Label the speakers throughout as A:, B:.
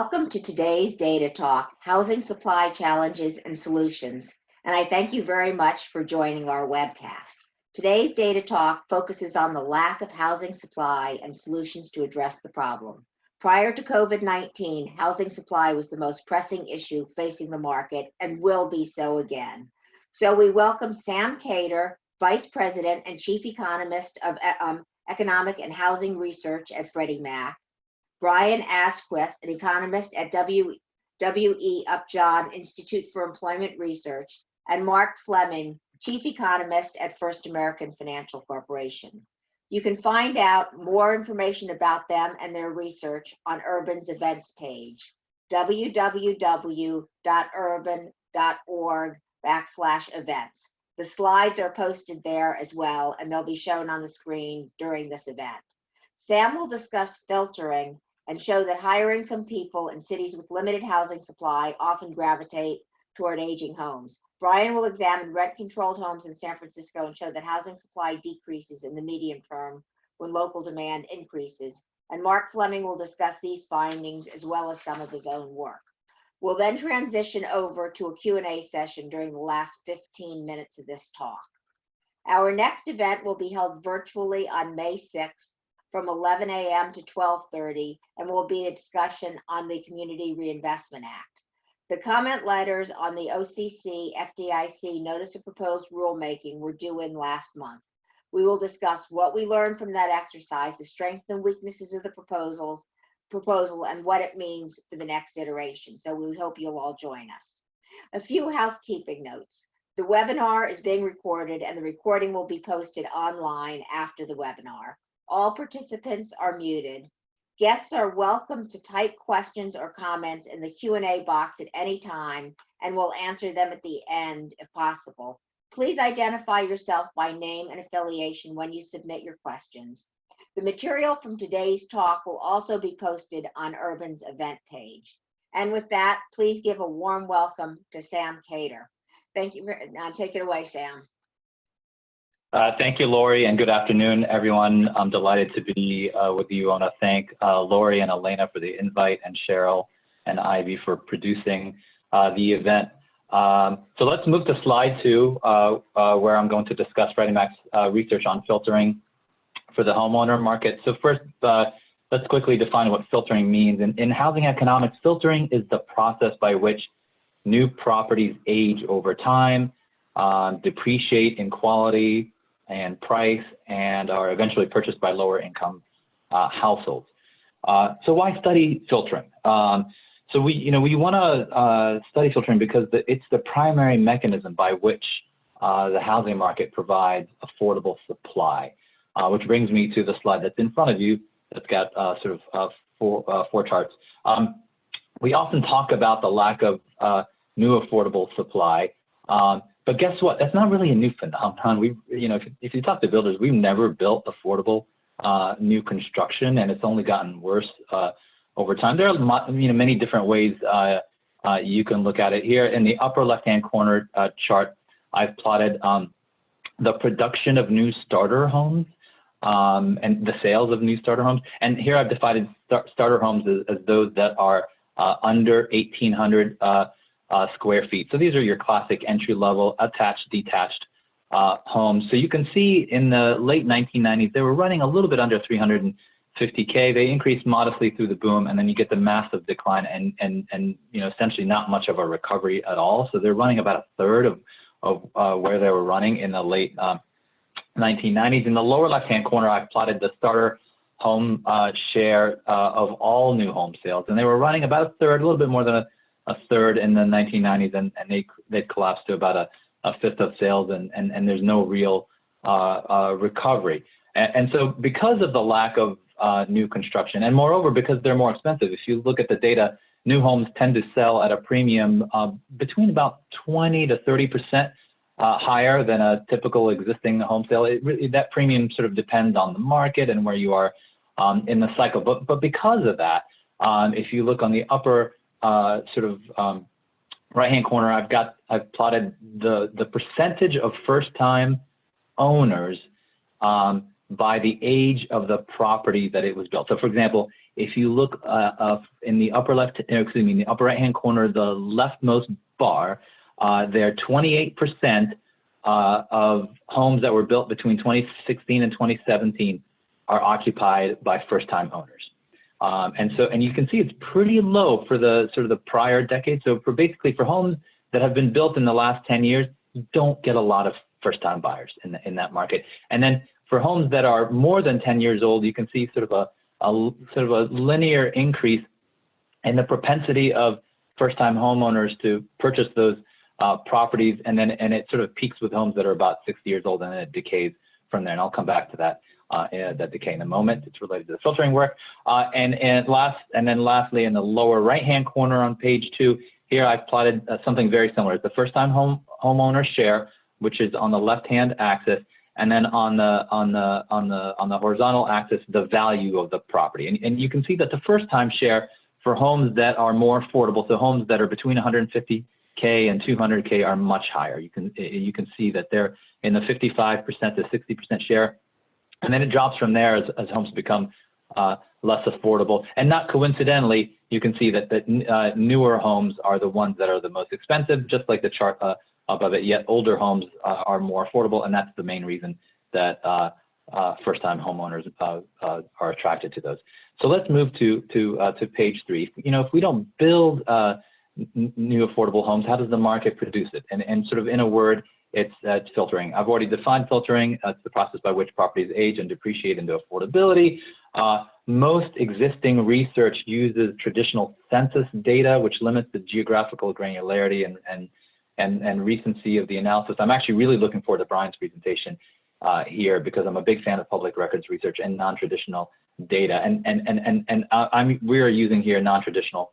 A: Welcome to today's Data Talk, Housing Supply Challenges and Solutions, and I thank you very much for joining our webcast. Today's Data Talk focuses on the lack of housing supply and solutions to address the problem. Prior to COVID-19, housing supply was the most pressing issue facing the market and will be so again. So we welcome Sam Khater, Vice President and Chief Economist of Economic and Housing Research at Freddie Mac, Brian Asquith, an economist at W.E. Upjohn Institute for Employment Research, and Mark Fleming, Chief Economist at First American Financial Corporation. You can find out more information about them and their research on Urban's events page, www.urban.org/events. The slides are posted there as well, and they'll be shown on the screen during this event. Sam will discuss filtering and show that higher income people in cities with limited housing supply often gravitate toward aging homes. Brian will examine rent-controlled homes in San Francisco and show that housing supply decreases in the medium term when local demand increases. And Mark Fleming will discuss these findings as well as some of his own work. We'll then transition over to a Q&A session during the last 15 minutes of this talk. Our next event will be held virtually on May 6th from 11 a.m. to 12:30 and will be a discussion on the Community Reinvestment Act. The comment letters on the OCC FDIC Notice of Proposed Rulemaking were due in last month. We will discuss what we learned from that exercise, the strengths and weaknesses of the proposal, and what it means for the next iteration. So we hope you'll all join us. A few housekeeping notes. The webinar is being recorded and the recording will be posted online after the webinar. All participants are muted. Guests are welcome to type questions or comments in the Q&A box at any time, and we'll answer them at the end if possible. Please identify yourself by name and affiliation when you submit your questions. The material from today's talk will also be posted on Urban's event page. And with that, please give a warm welcome to Sam Khater. Thank you. Take it away, Sam.
B: Thank you, Lori, and good afternoon, everyone. I'm delighted to be with you. I want to thank Lori and Elena for the invite, and Cheryl and Ivy for producing the event. So let's move to slide 2, where I'm going to discuss Freddie Mac's research on filtering for the homeowner market. So first, let's quickly define what filtering means. In housing economics, filtering is the process by which new properties age over time, depreciate in quality and price, and are eventually purchased by lower income households. So why study filtering? So we want to study filtering because it's the primary mechanism by which the housing market provides affordable supply, which brings me to the slide that's in front of you that's got four charts. We often talk about the lack of new affordable supply. But guess what? That's not really a new phenomenon. If you talk to builders, we've never built affordable new construction, and it's only gotten worse over time. There are many different ways you can look at it. Here in the upper left-hand corner chart, I've plotted the production of new starter homes and the sales of new starter homes. And here I've divided starter homes as those that are under 1,800 square feet. So these are your classic entry-level, attached, detached homes. So you can see in the late 1990s, they were running a little bit under 350K. They increased modestly through the boom, and then you get the massive decline and essentially not much of a recovery at all. So they're running about a third of where they were running in the late 1990s. In the lower left-hand corner, I've plotted the starter home share of all new home sales, and they were running about a third, a little bit more than a third in the 1990s, and they'd collapsed to about a fifth of sales, and there's no real recovery. And so because of the lack of new construction, and moreover, because they're more expensive, if you look at the data, new homes tend to sell at a premium between about 20 to 30% higher than a typical existing home sale. That premium sort of depends on the market and where you are in the cycle. But because of that, if you look on the upper right-hand corner, I've plotted the percentage of first-time owners by the age of the property that it was built. So, for example, if you look in the upper left, excuse me, in the upper right-hand corner, the leftmost bar, there 28% of homes that were built between 2016 and 2017 are occupied by first-time owners. And you can see it's pretty low for the sort of the prior decade. So basically for homes that have been built in the last 10 years, you don't get a lot of first-time buyers in that market. And then for homes that are more than 10 years old, you can see sort of a linear increase in the propensity of first-time homeowners to purchase those properties, and it sort of peaks with homes that are about 60 years old, and then it decays from there. And I'll come back to that decay in a moment. It's related to the filtering work. And then lastly, in the lower right-hand corner on page 2, here I've plotted something very similar. It's the first-time homeowner share, which is on the left-hand axis, and then on the horizontal axis, the value of the property. And you can see that the first-time share for homes that are more affordable, so homes that are between 150K and 200K, are much higher. You can see that they're in the 55% to 60% share, and then it drops from there as homes become less affordable. And not coincidentally, you can see that newer homes are the ones that are the most expensive, just like the chart above it. Yet older homes are more affordable, and that's the main reason that first-time homeowners are attracted to those. So let's move to page 3. If we don't build new affordable homes, how does the market produce it? And sort of in a word, it's filtering. I've already defined filtering. It's the process by which properties age and depreciate into affordability. Most existing research uses traditional census data, which limits the geographical granularity and recency of the analysis. I'm actually really looking forward to Brian's presentation here, because I'm a big fan of public records research and non-traditional data. We are using here non-traditional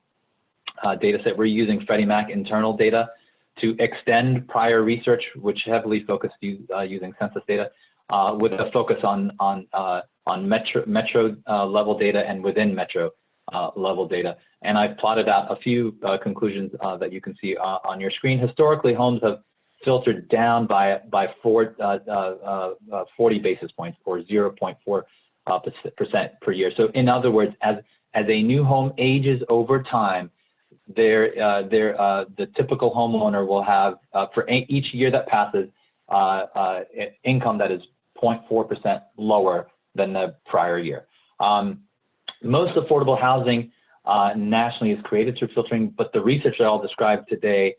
B: data set. We're using Freddie Mac internal data to extend prior research, which heavily focused using census data, with a focus on metro level data and within metro level data. And I've plotted out a few conclusions that you can see on your screen. Historically, homes have filtered down by 40 basis points, or 0.4% per year. So in other words, as a new home ages over time, the typical homeowner will have, for each year that passes, income that is 0.4% lower than the prior year. Most affordable housing nationally is created through filtering, but the research that I'll describe today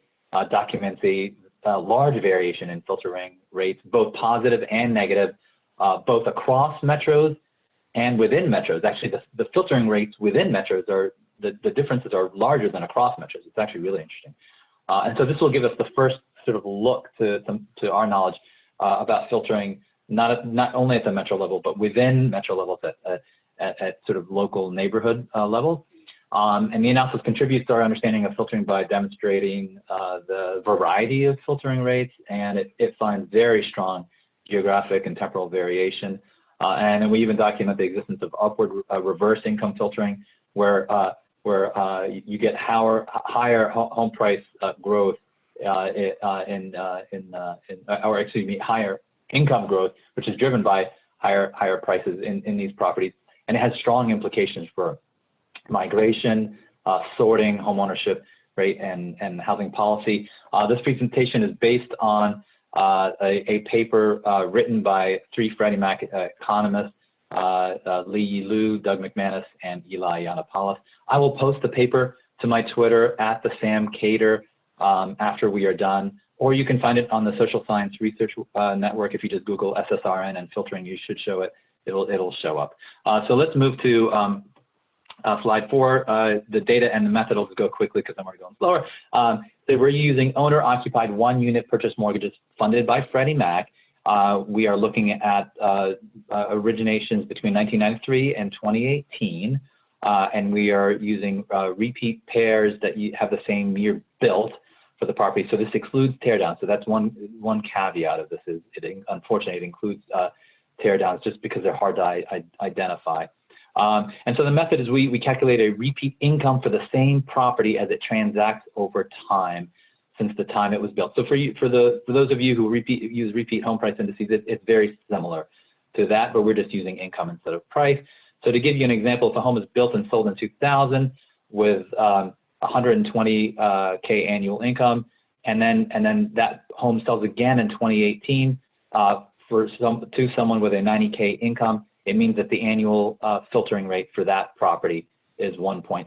B: documents a large variation in filtering rates, both positive and negative, both across metros and within metros. Actually, the filtering rates within metros are, the differences are larger than across metros. It's actually really interesting. And so this will give us the first sort of look to our knowledge about filtering, not only at the metro level, but within metro levels at sort of local neighborhood levels. And the analysis contributes to our understanding of filtering by demonstrating the variety of filtering rates, and it finds very strong geographic and temporal variation. And then we even document the existence of upward reverse income filtering, where you get higher home price growth higher income growth, which is driven by higher prices in these properties, and it has strong implications for migration, sorting, homeownership rate, and housing policy. This presentation is based on a paper written by 3 Freddie Mac economists, Lee Liu, Doug McManus, and Eli Yiannopoulos. I will post the paper to my Twitter at the Sam Khater after we are done, or you can find it on the Social Science Research Network. If you just Google SSRN and filtering, you should show it. It'll show up. So let's move to slide 4. The data and the method. I'll go quickly because I'm already going slower. So we're using owner-occupied 1-unit purchase mortgages funded by Freddie Mac. We are looking at originations between 1993 and 2018, and we are using repeat pairs that have the same year built for the property. So this excludes teardowns. So that's one caveat of this. Unfortunately, it includes teardowns just because they're hard to identify. And so the method is we calculate a repeat income for the same property as it transacts over time since the time it was built. So for those of you who use repeat home price indices, it's very similar to that, but we're just using income instead of price. So to give you an example, if a home is built and sold in 2000 with 120K annual income, and then that home sells again in 2018 to someone with a 90K income, it means that the annual filtering rate for that property is 1.6%.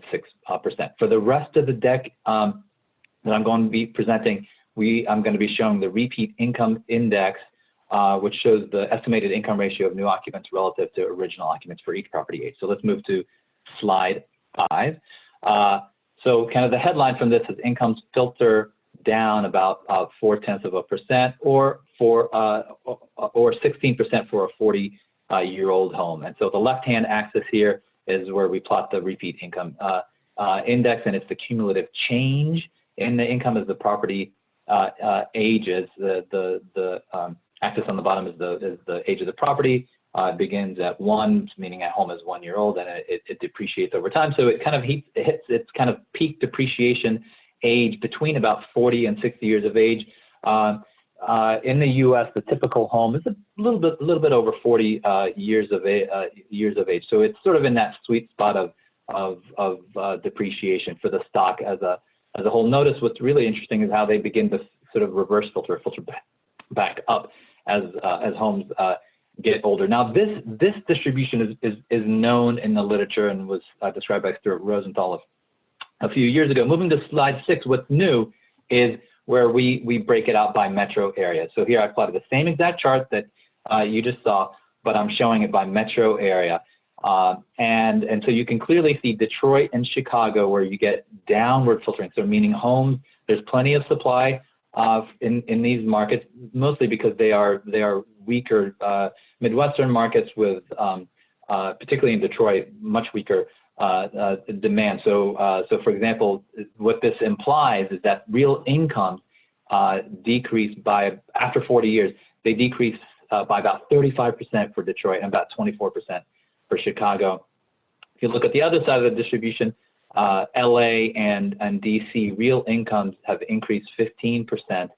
B: For the rest of the deck that I'm going to be presenting, I'm going to be showing the repeat income index, which shows the estimated income ratio of new occupants relative to original occupants for each property age. So let's move to slide 5. So kind of the headline from this is incomes filter down about 0.4%, or 16% for a 40-year-old home. And so the left-hand axis here is where we plot the repeat income index, and it's the cumulative change in the income as the property ages. The axis on the bottom is the age of the property. It begins at 1, meaning a home is 1 year old, and it depreciates over time. So it kind of hits its kind of peak depreciation age between about 40 and 60 years of age. In the U.S., the typical home is a little bit over 40 years of age. So it's sort of in that sweet spot of depreciation for the stock as a whole. Notice what's really interesting is how they begin to sort of reverse filter back up as homes get older. Now this distribution is known in the literature and was described by Stuart Rosenthal a few years ago. Moving to slide 6, what's new is where we break it out by metro area. So here I plotted the same exact chart that you just saw, but I'm showing it by metro area. And so you can clearly see Detroit and Chicago where you get downward filtering. So meaning homes, there's plenty of supply in these markets, mostly because they are weaker Midwestern markets with, particularly in Detroit, much weaker demand. So for example, what this implies is that real incomes decrease by, after 40 years, they decrease by about 35% for Detroit and about 24% for Chicago. If you look at the other side of the distribution, LA and DC, real incomes have increased 15%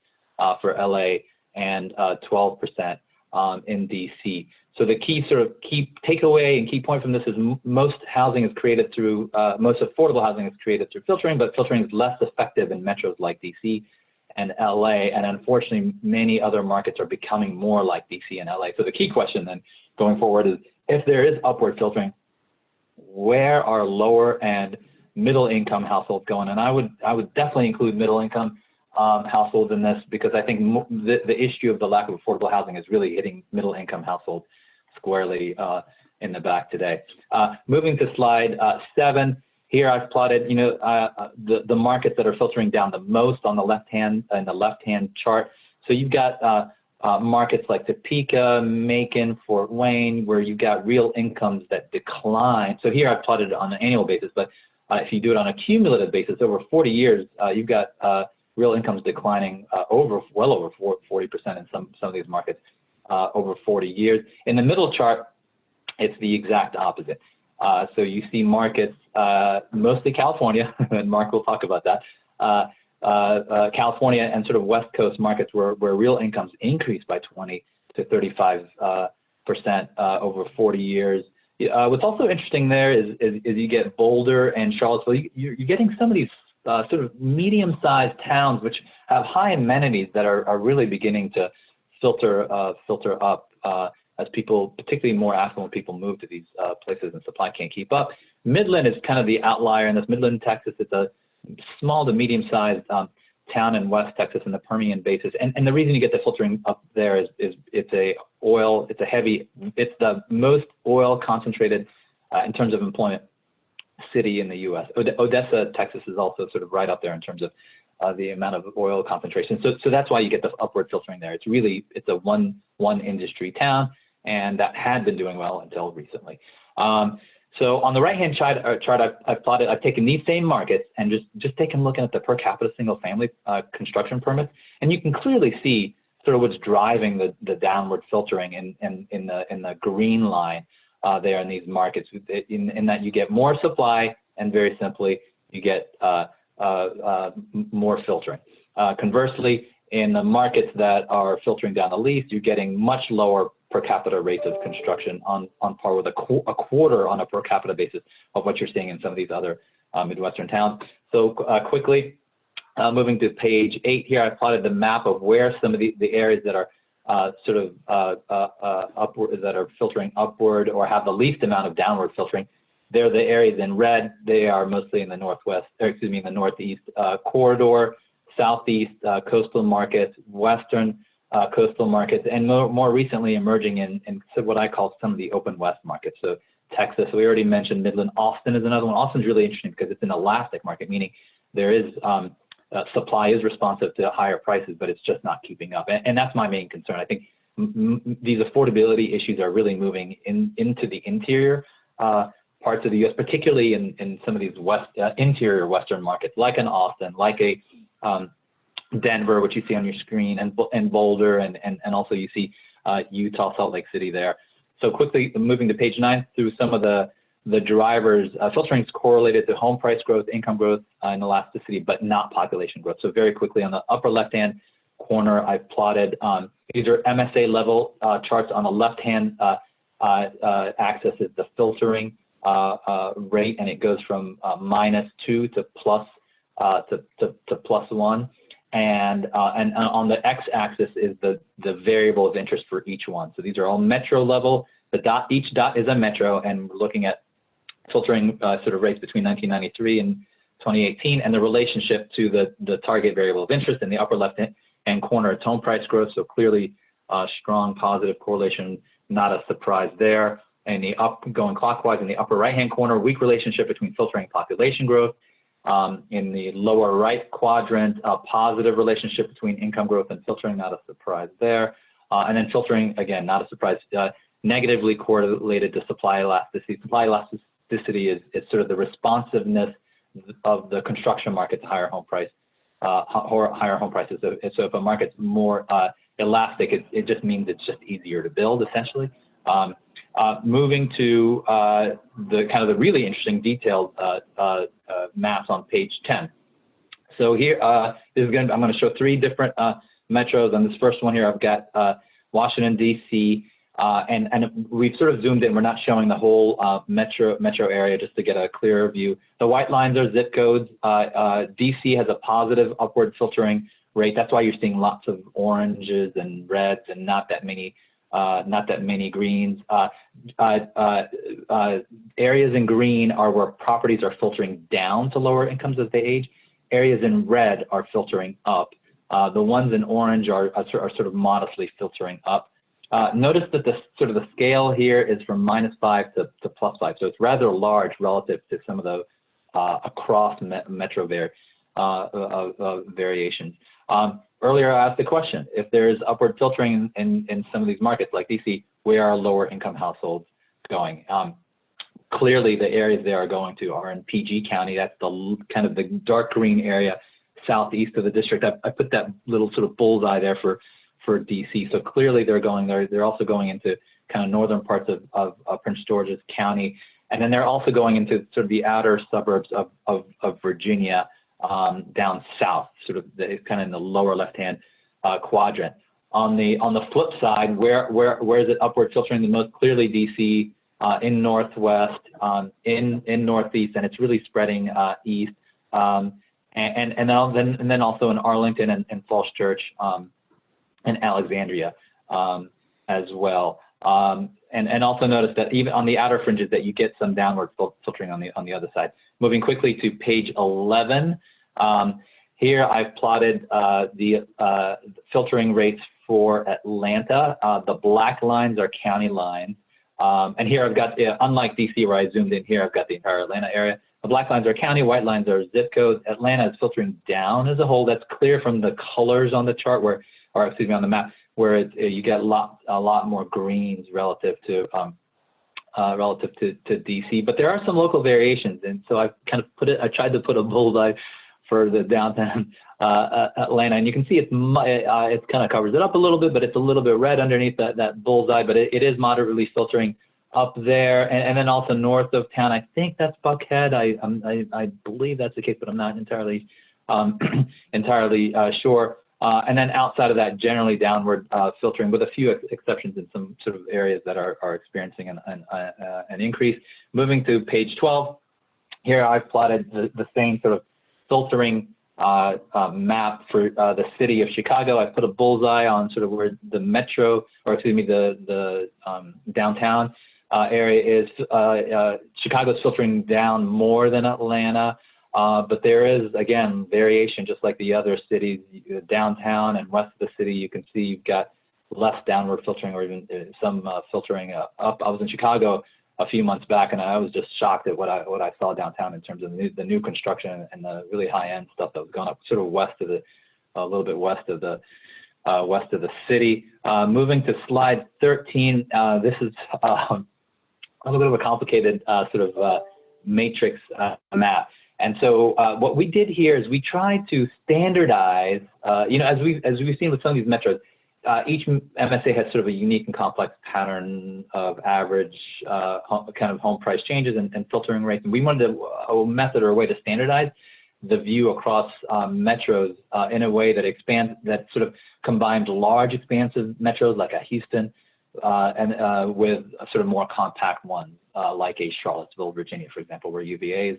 B: for LA and 12% in DC. So the key takeaway and key point from this is most housing is created through, most affordable housing is created through filtering, but filtering is less effective in metros like DC and LA. And unfortunately, many other markets are becoming more like DC and LA. So the key question then going forward is, if there is upward filtering, where are lower and middle income households going? And I would definitely include middle income households in this, because I think the issue of the lack of affordable housing is really hitting middle income households squarely in the back today. Moving to slide 7, here I've plotted, the markets that are filtering down the most on the left-hand chart. So you've got markets like Topeka, Macon, Fort Wayne, where you've got real incomes that decline. So here I've plotted it on an annual basis, but if you do it on a cumulative basis over 40 years, you've got real incomes declining well over 40% in some of these markets over 40 years. In the middle chart, it's the exact opposite. So you see markets, mostly California, and Mark will talk about that, California and sort of West Coast markets where real incomes increase by 20 to 35% over 40 years. What's also interesting there is you get Boulder and Charlottesville. You're getting some of these sort of medium-sized towns which have high amenities that are really beginning to filter up as people, particularly more affluent people, move to these places and supply can't keep up. Midland is kind of the outlier in this. Midland, Texas, it's a small to medium-sized town in West Texas in the Permian Basin. And the reason you get the filtering up there is it's the most oil concentrated in terms of employment city in the U.S. Odessa, Texas is also sort of right up there in terms of the amount of oil concentration. So that's why you get the upward filtering there. It's a one industry town, and that had been doing well until recently. So on the right-hand chart, I've taken these same markets and just taken a look at the per capita single-family construction permits, and you can clearly see sort of what's driving the downward filtering in the green line there in these markets. In that you get more supply, and very simply you get more filtering. Conversely, in the markets that are filtering down the least, you're getting much lower per capita rates of construction on par with a quarter on a per capita basis of what you're seeing in some of these other Midwestern towns. So quickly, moving to page 8 here, I plotted the map of where some of the areas that are upward, that are filtering upward or have the least amount of downward filtering. They're the areas in red. They are mostly in the northwest, or excuse me, in the northeast corridor, southeast coastal markets, western coastal markets, and more recently emerging in what I call some of the open west markets. So Texas, we already mentioned Midland. Austin is another one. Austin's really interesting because it's an elastic market, meaning there is supply is responsive to higher prices, but it's just not keeping up. And that's my main concern. I think these affordability issues are really moving into the interior parts of the U.S., particularly in some of these interior Western markets, like in Austin, like a Denver, which you see on your screen, and Boulder, and also you see Utah, Salt Lake City there. So quickly moving to page 9 through some of the drivers. Filtering is correlated to home price growth, income growth, and elasticity, but not population growth. So very quickly on the upper left-hand corner, I've plotted, these are MSA level charts. On the left-hand axis is the filtering rate, and it goes from -2 to +1. And on the x-axis is the variable of interest for each one. So these are all metro level. Each dot is a metro, and we're looking at filtering sort of rates between 1993 and 2018, and the relationship to the target variable of interest in the upper left-hand corner. It's home price growth, so clearly strong positive correlation, not a surprise there. And going clockwise in the upper right-hand corner, weak relationship between filtering and population growth. In the lower right quadrant, a positive relationship between income growth and filtering, not a surprise there. And then filtering, again, not a surprise, negatively correlated to supply elasticity. Supply elasticity is sort of the responsiveness of the construction market to higher home prices. So if a market's more elastic, it just means it's just easier to build, essentially. Moving to the kind of the really interesting detailed maps on page 10. So here, I'm going to show 3 different metros. On this first one here, I've got Washington, D.C., and we've sort of zoomed in. We're not showing the whole metro area just to get a clearer view. The white lines are zip codes. D.C. has a positive upward filtering rate. That's why you're seeing lots of oranges and reds and not that many greens. Areas in green are where properties are filtering down to lower incomes as they age. Areas in red are filtering up. The ones in orange are sort of modestly filtering up. Notice that the scale here is from -5 to +5, so it's rather large relative to some of the across metro variations. Earlier I asked the question, if there's upward filtering in some of these markets like DC, where are lower income households going? Clearly the areas they are going to are in PG County. That's the kind of the dark green area southeast of the district. I put that little sort of bullseye there for DC. So clearly they're going there. They're also going into kind of northern parts of Prince George's County. And then they're also going into sort of the outer suburbs of Virginia, down south, sort of kind of in the lower left-hand quadrant. On the flip side, where is it upward filtering the most? Clearly DC, in northwest, in northeast, and it's really spreading east, and then also in Arlington and Falls Church and Alexandria as well. And also notice that even on the outer fringes that you get some downward filtering on the other side. Moving quickly to page 11, here I've plotted the filtering rates for Atlanta. The black lines are county lines. And here I've got, unlike DC where I zoomed in here, I've got the entire Atlanta area. The black lines are county, white lines are zip codes. Atlanta is filtering down as a whole. That's clear from the colors on the chart on the map, where you get a lot more greens relative to DC. But there are some local variations, and so I tried to put a bullseye for the downtown Atlanta, and you can see it kind of covers it up a little bit, but it's a little bit red underneath that bullseye, but it is moderately filtering up there, and then also north of town. I think that's Buckhead. I believe that's the case, but I'm not entirely sure. And then outside of that, generally downward filtering, with a few exceptions in some sort of areas that are experiencing an increase. Moving to page 12, here I've plotted the same sort of filtering map for the city of Chicago. I put a bullseye on sort of where the metro, or excuse me, the downtown area is. Chicago's filtering down more than Atlanta. But there is, again, variation, just like the other cities. Downtown and west of the city, you can see you've got less downward filtering, or even some filtering up. I was in Chicago a few months back, and I was just shocked at what I saw downtown in terms of the new construction and the really high-end stuff that was going up sort of west of a little bit west of the city. Moving to slide 13, this is a little bit of a complicated sort of matrix map. And so what we did here is we tried to standardize, as we've seen with some of these metros, each MSA has sort of a unique and complex pattern of average kind of home price changes and filtering rates. And we wanted a method or a way to standardize the view across metros in a way that that sort of combines large expansive metros like a Houston and with a sort of more compact ones like a Charlottesville, Virginia, for example, where UVA is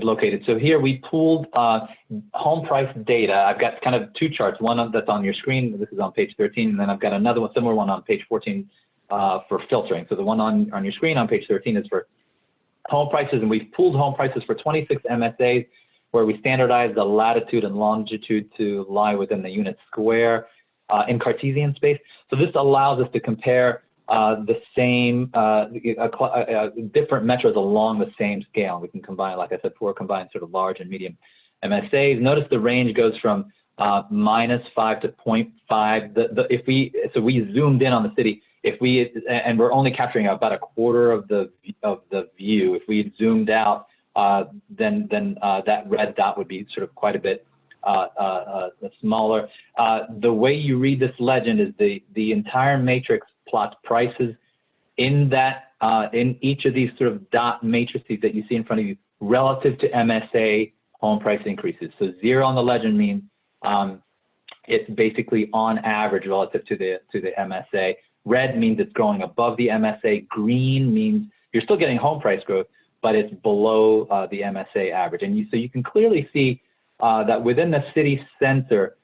B: located. So here we pooled home price data. I've got kind of two charts, one that's on your screen. This is on page 13, and then I've got another one, similar one on page 14 for filtering. So the one on your screen on page 13 is for home prices, and we've pooled home prices for 26 MSAs where we standardize the latitude and longitude to lie within the unit square in Cartesian space. So this allows us to compare the same different metros along the same scale. We can combine, like I said before, combine sort of large and medium MSAs. Notice the range goes from -5 to 0.5. So we zoomed in on the city. And we're only capturing about a quarter of the view. If we had zoomed out, then that red dot would be sort of quite a bit smaller. The way you read this legend is the entire matrix plots prices in each of these sort of dot matrices that you see in front of you relative to MSA home price increases. So 0 on the legend means it's basically on average relative to the MSA. Red means it's growing above the MSA. Green means you're still getting home price growth, but it's below the MSA average. And so you can clearly see that within the city center,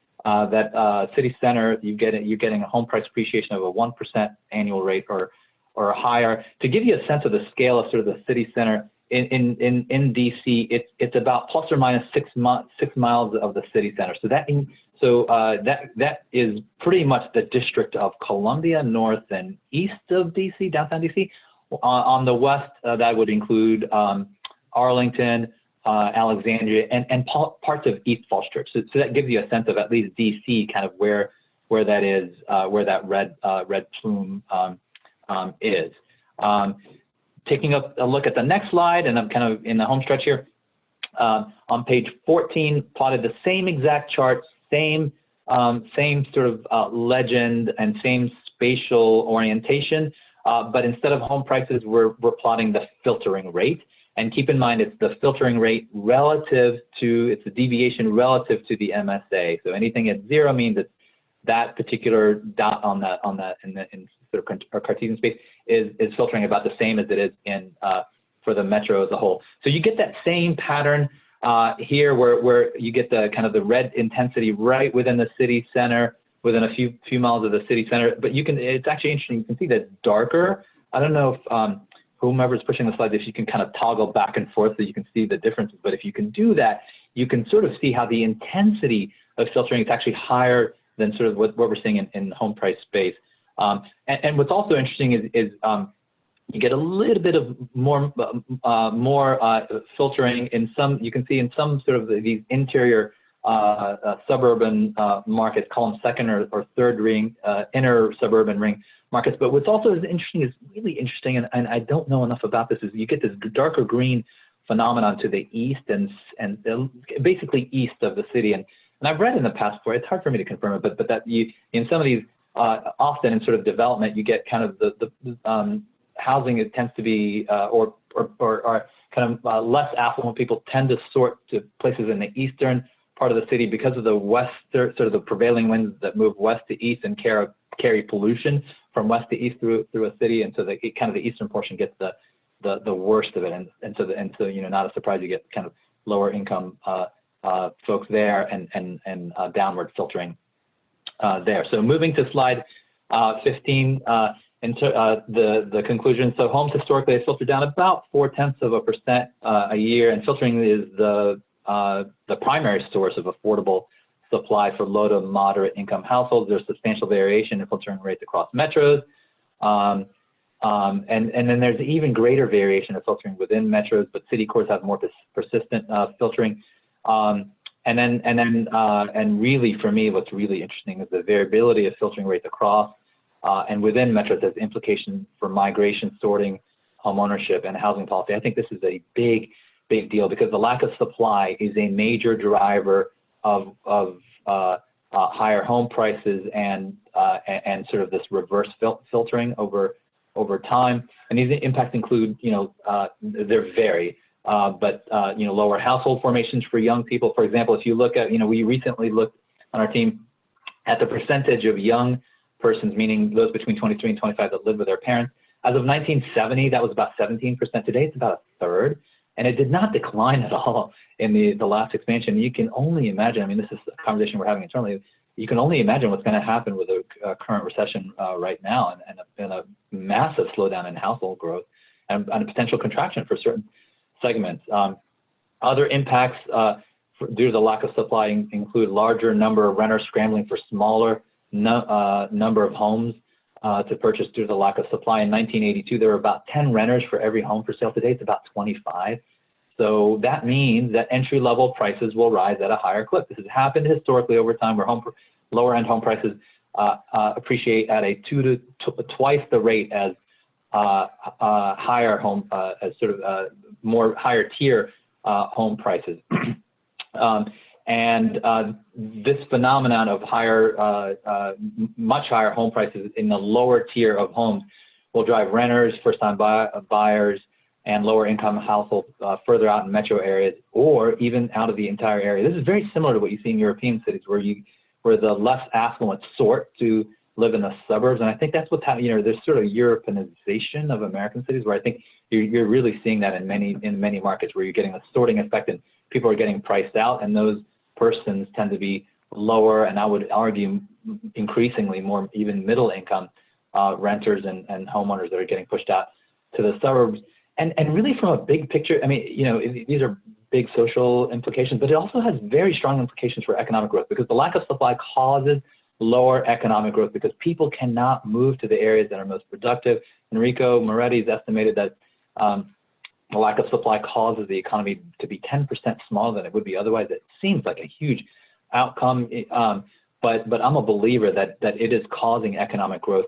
B: you're getting a home price appreciation of a 1% annual rate or higher. To give you a sense of the scale of sort of the city center in DC, it's about plus or minus 6 miles of the city center. So that is pretty much the District of Columbia, north and east of DC, downtown DC. On the west, that would include Arlington, Alexandria, and parts of East Falls Church. So that gives you a sense of at least DC, kind of where that is, where that red plume is. Taking a look at the next slide, and I'm kind of in the home stretch here. On page 14, plotted the same exact chart, same sort of legend and same spatial orientation, but instead of home prices, we're plotting the filtering rate. And keep in mind, it's the filtering rate it's the deviation relative to the MSA. So anything at 0 means that that particular dot in sort of Cartesian space is filtering about the same as it is for the metro as a whole. So you get that same pattern here where you get the kind of the red intensity right within the city center, within a few miles of the city center. But it's actually interesting. You can see that darker. I don't know if whomever's pushing the slide, if you can kind of toggle back and forth so you can see the differences. But if you can do that, you can sort of see how the intensity of filtering is actually higher than sort of what we're seeing in home price space. And what's also interesting is you get a little bit of more filtering in some. You can see in some sort of these interior suburban markets, call them second or third ring, inner suburban ring markets. But what's also really interesting, and I don't know enough about this, is you get this darker green phenomenon to the east and basically east of the city. And I've read in the past before, it's hard for me to confirm it, but that in some of these, often in sort of development, you get kind of the housing, it tends to be, or kind of less affluent people tend to sort to places in the eastern part of the city because of the sort of the prevailing winds that move west to east and carry pollution from west to east through a city, and so the kind of the eastern portion gets the worst of it, and so you know, not a surprise you get kind of lower income folks there and downward filtering there. So moving to slide 15, the conclusion. So homes historically have filtered down about 0.4% a year, and filtering is the primary source of affordable supply for low to moderate income households. There's substantial variation in filtering rates across metros. And then there's even greater variation of filtering within metros, but city cores have more persistent filtering. And really, for me, what's really interesting is the variability of filtering rates across and within metros has implications for migration, sorting, home ownership, and housing policy. I think this is a big deal because the lack of supply is a major driver of higher home prices and sort of this reverse filtering over time. And these impacts include, you know, they vary, but you know, lower household formations for young people. For example, if you look at, you know, we recently looked on our team at the percentage of young persons, meaning those between 23 and 25 that live with their parents. As of 1970, that was about 17%. Today, it's about a third. And it did not decline at all in the last expansion. You can only imagine, I mean, this is a conversation we're having internally, you can only imagine what's going to happen with a current recession right now and a massive slowdown in household growth and a potential contraction for certain segments. Other impacts due to the lack of supply include larger number of renters scrambling for smaller number of homes to purchase due to the lack of supply. In 1982, there were about 10 renters for every home for sale. Today, it's about 25. So that means that entry-level prices will rise at a higher clip. This has happened historically over time, where lower-end home prices appreciate at a twice the rate as higher home, as sort of more higher tier home prices. This phenomenon of much higher home prices in the lower tier of homes will drive renters, first-time buyers, and lower income households further out in metro areas or even out of the entire area. This is very similar to what you see in European cities where the less affluent sort to live in the suburbs. And I think that's what's happening. You know, there's sort of Europeanization of American cities where I think you're really seeing that in many markets where you're getting a sorting effect and people are getting priced out, and those persons tend to be lower, and I would argue increasingly more even middle income renters and homeowners that are getting pushed out to the suburbs. And really from a big picture, I mean, you know, these are big social implications, but it also has very strong implications for economic growth because the lack of supply causes lower economic growth because people cannot move to the areas that are most productive. Enrico Moretti's estimated that the lack of supply causes the economy to be 10% smaller than it would be otherwise. It seems like a huge outcome, but I'm a believer that it is causing economic growth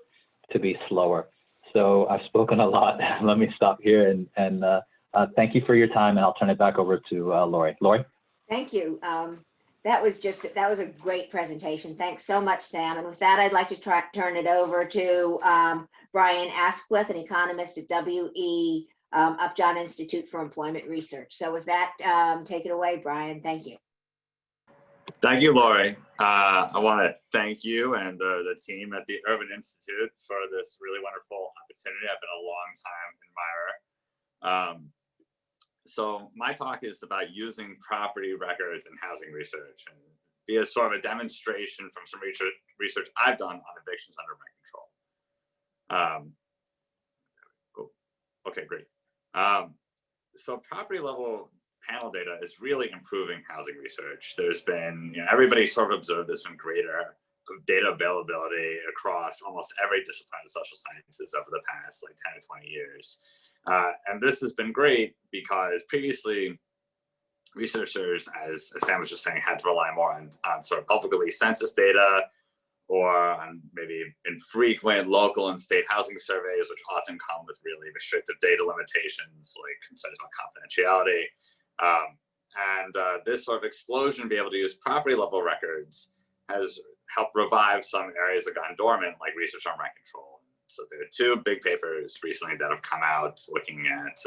B: to be slower. So I've spoken a lot. Let me stop here and thank you for your time, and I'll turn it back over to Lori. Lori?
A: Thank you. That was a great presentation. Thanks so much, Sam. And with that, I'd like to turn it over to Brian Asquith, an economist at WE Upjohn Institute for Employment Research. So with that, take it away, Brian. Thank you.
C: Thank you, Lori. I want to thank you and the team at the Urban Institute for this really wonderful opportunity. I've been a long time admirer. So my talk is about using property records in housing research and be a sort of a demonstration from some research I've done on evictions under my control. Okay, great. So property level panel data is really improving housing research. There's been, you know, everybody sort of observed there's been greater data availability across almost every discipline of social sciences over the past like 10 or 20 years. And this has been great because previously researchers, as Sam was just saying, had to rely more on sort of publicly released census data or on maybe infrequent local and state housing surveys, which often come with really restrictive data limitations like concerns about confidentiality. This sort of explosion to be able to use property level records has helped revive some areas that gone dormant, like research on rent control. So there are two big papers recently that have come out looking at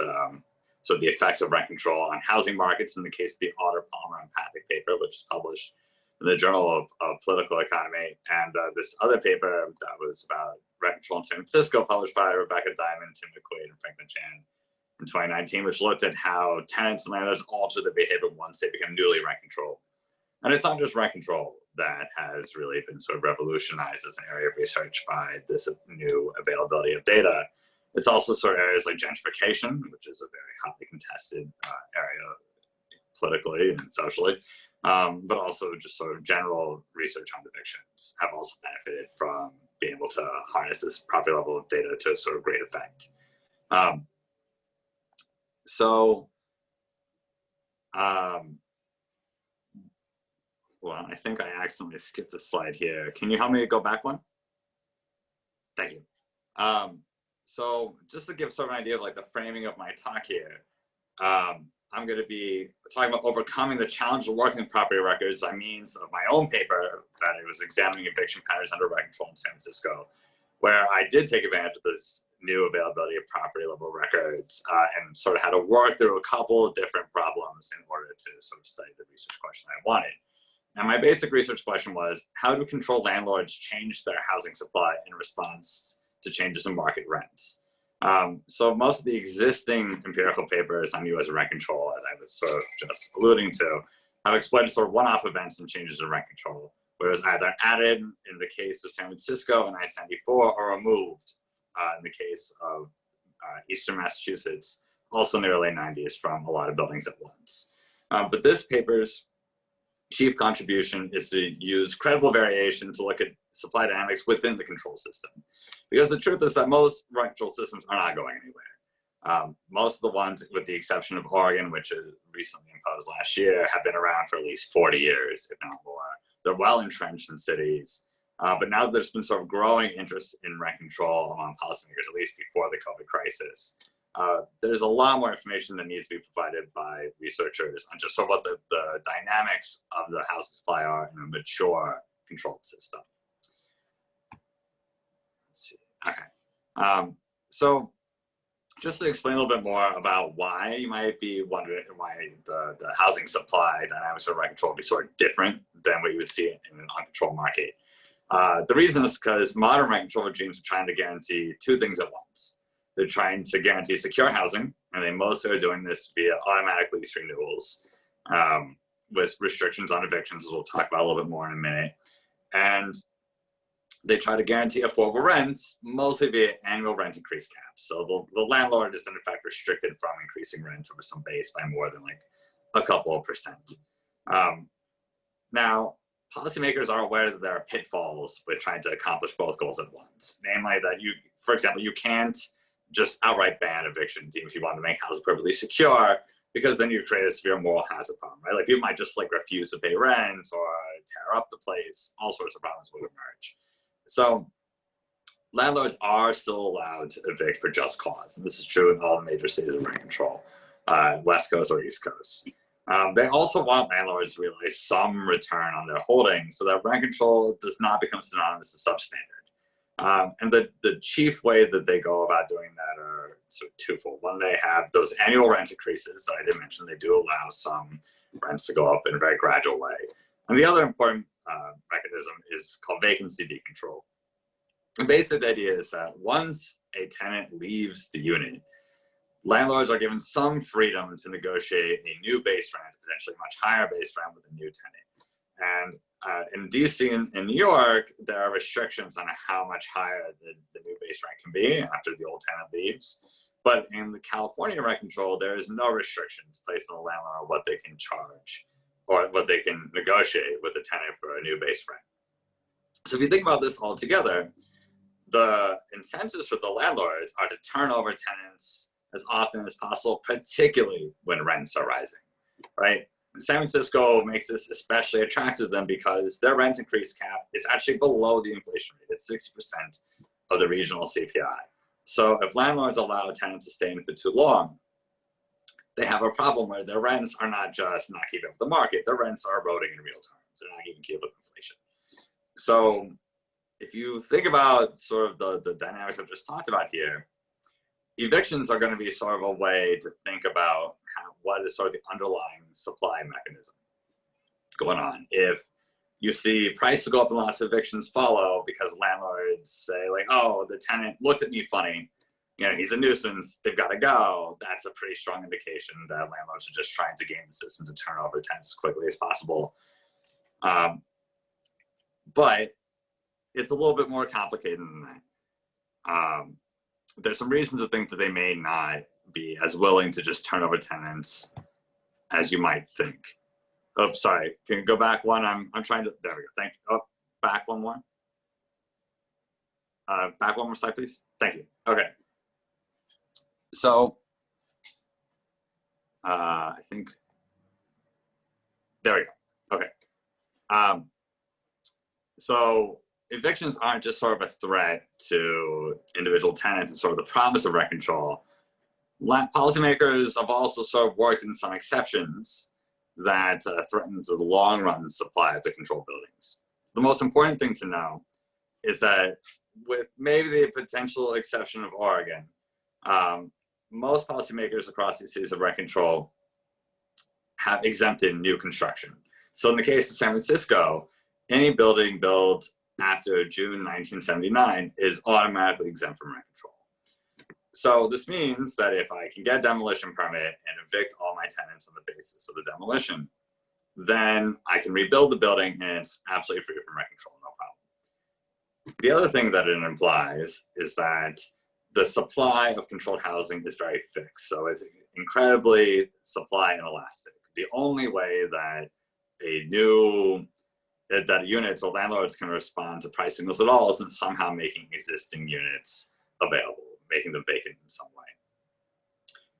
C: so the effects of rent control on housing markets in the case of the Otter, Palmer, and Patrick paper, which is published in the Journal of Political Economy, and this other paper that was about rent control in San Francisco, published by Rebecca Diamond, Tim McQuaid, and Franklin Chan in 2019, which looked at how tenants and landlords alter their behavior once they become newly rent controlled. And it's not just rent control that has really been sort of revolutionized as an area of research by this new availability of data. It's also sort of areas like gentrification, which is a very hotly contested area politically and socially, but also just sort of general research on evictions have also benefited from being able to harness this property level of data to sort of great effect. Well, I think I accidentally skipped a slide here. Can you help me go back one? Thank you. So just to give sort of an idea of like the framing of my talk here, I'm going to be talking about overcoming the challenge of working with property records by means of my own paper that it was examining eviction patterns under rent control in San Francisco, where I did take advantage of this new availability of property level records and sort of had to work through a couple of different problems in order to sort of study the research question I wanted. And my basic research question was, how do controlled landlords change their housing supply in response to changes in market rents? So most of the existing empirical papers on US rent control, as I was sort of just alluding to, have exploited sort of one-off events and changes in rent control, where it was either added in the case of San Francisco in 1994 or removed in the case of Eastern Massachusetts, also in the early 90s, from a lot of buildings at once. But this paper's chief contribution is to use credible variation to look at supply dynamics within the control system. Because the truth is that most rent control systems are not going anywhere. Most of the ones, with the exception of Oregon, which is recently imposed last year, have been around for at least 40 years, if not more. They're well entrenched in cities. But now there's been sort of growing interest in rent control among policymakers, at least before the COVID crisis. There's a lot more information that needs to be provided by researchers on just sort of what the dynamics of the housing supply are in a mature controlled system. Let's see. Okay. So just to explain a little bit more about why you might be wondering why the housing supply dynamics of rent control would be sort of different than what you would see in an uncontrolled market. The reason is because modern rent control regimes are trying to guarantee two things at once. They're trying to guarantee secure housing, and they mostly are doing this via automatic lease renewals with restrictions on evictions, as we'll talk about a little bit more in a minute. And they try to guarantee affordable rents, mostly via annual rent increase caps. So the landlord is in effect restricted from increasing rents over some base by more than like a couple of percent. Now, policymakers are aware that there are pitfalls with trying to accomplish both goals at once. Namely that you, for example, you can't just outright ban evictions even if you want to make housing perfectly secure, because then you create a severe moral hazard problem, right? Like you might just like refuse to pay rent or tear up the place, all sorts of problems would emerge. So landlords are still allowed to evict for just cause. And this is true in all the major cities of rent control, West Coast or East Coast. They also want landlords to realize some return on their holdings so that rent control does not become synonymous to substandard. And the chief way that they go about doing that are sort of twofold. One, they have those annual rent increases that I did mention. They do allow some rents to go up in a very gradual way. And the other important mechanism is called vacancy decontrol. The basic idea is that once a tenant leaves the unit, landlords are given some freedom to negotiate a new base rent, potentially much higher base rent with a new tenant. And in DC and in New York, there are restrictions on how much higher the new base rent can be after the old tenant leaves. But in the California rent control, there is no restrictions placed on the landlord on what they can charge or what they can negotiate with the tenant for a new base rent. So if you think about this all together, the incentives for the landlords are to turn over tenants as often as possible, particularly when rents are rising, right? San Francisco makes this especially attractive to them because their rent increase cap is actually below the inflation rate. It's 60% of the regional CPI. So if landlords allow tenants to stay in for too long, they have a problem where their rents are not just not keeping up with the market, their rents are eroding in real terms. They're not even keeping up with inflation. So if you think about sort of the dynamics I've just talked about here, evictions are going to be sort of a way to think about what is sort of the underlying supply mechanism going on. If you see prices go up and lots of evictions follow because landlords say like, oh, the tenant looked at me funny, you know, he's a nuisance, they've got to go. That's a pretty strong indication that landlords are just trying to game the system to turn over tenants as quickly as possible. But it's a little bit more complicated than that. There's some reasons to think that they may not be as willing to just turn over tenants as you might think. Oh, sorry. Can you go back one? I'm trying to. There we go. Thank you. Oh, back one more. Back one more slide, please. Thank you. Okay. So, I think. There we go. Okay. So evictions aren't just sort of a threat to individual tenants and sort of the promise of rent control. Policymakers have also sort of worked in some exceptions that threaten the long run supply of the controlled buildings. The most important thing to know is that, with maybe the potential exception of Oregon, most policymakers across the cities of rent control have exempted new construction. So in the case of San Francisco, any building built after June 1979 is automatically exempt from rent control. So this means that if I can get a demolition permit and evict all my tenants on the basis of the demolition, then I can rebuild the building and it's absolutely free from rent control, no problem. The other thing that it implies is that the supply of controlled housing is very fixed. So it's incredibly supply inelastic. The only way that units or landlords can respond to price signals at all isn't somehow making existing units available, making them vacant in some way.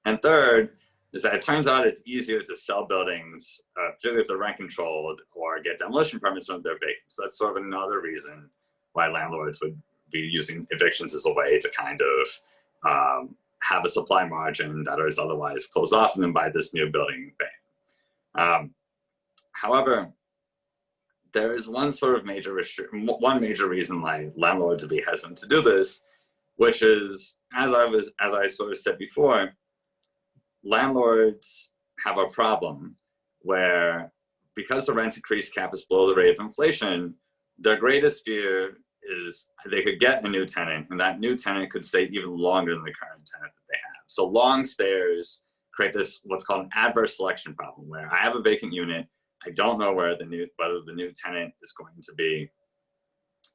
C: And third is that it turns out it's easier to sell buildings, particularly if they're rent controlled, or get demolition permits when they're vacant. So that's sort of another reason why landlords would be using evictions as a way to kind of have a supply margin that is otherwise closed off and then buy this new building ban. However, there is one sort of major reason why landlords would be hesitant to do this, which is, as I sort of said before, landlords have a problem where, because the rent increase cap is below the rate of inflation, their greatest fear is they could get a new tenant, and that new tenant could stay even longer than the current tenant that they have. So long stayers create this what's called an adverse selection problem, where I have a vacant unit, I don't know whether the new tenant is going to be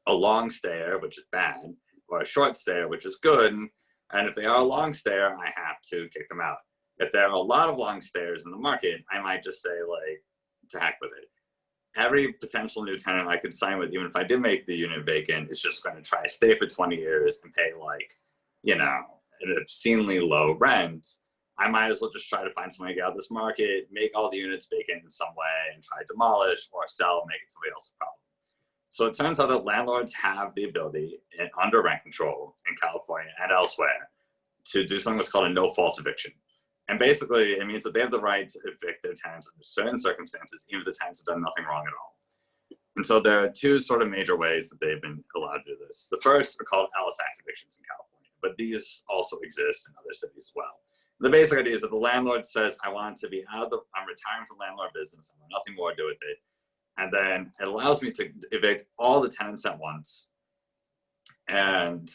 C: a long stayer, which is bad, or a short stayer, which is good. And if they are a long stayer, I have to kick them out. If there are a lot of long stayers in the market, I might just say, like, to heck with it. Every potential new tenant I could sign with, even if I did make the unit vacant, is just going to try to stay for 20 years and pay, like, you know, an obscenely low rent. I might as well just try to find someone to get out of this market, make all the units vacant in some way, and try to demolish or sell, make it somebody else's problem. So it turns out that landlords have the ability, under rent control in California and elsewhere, to do something that's called a no-fault eviction. And basically, it means that they have the right to evict their tenants under certain circumstances, even if the tenants have done nothing wrong at all. And so there are two sort of major ways that they've been allowed to do this. The first are called Alice Act evictions in California, but these also exist in other cities as well. The basic idea is that the landlord says, I'm retiring from landlord business, I want nothing more to do with it. And then it allows me to evict all the tenants at once and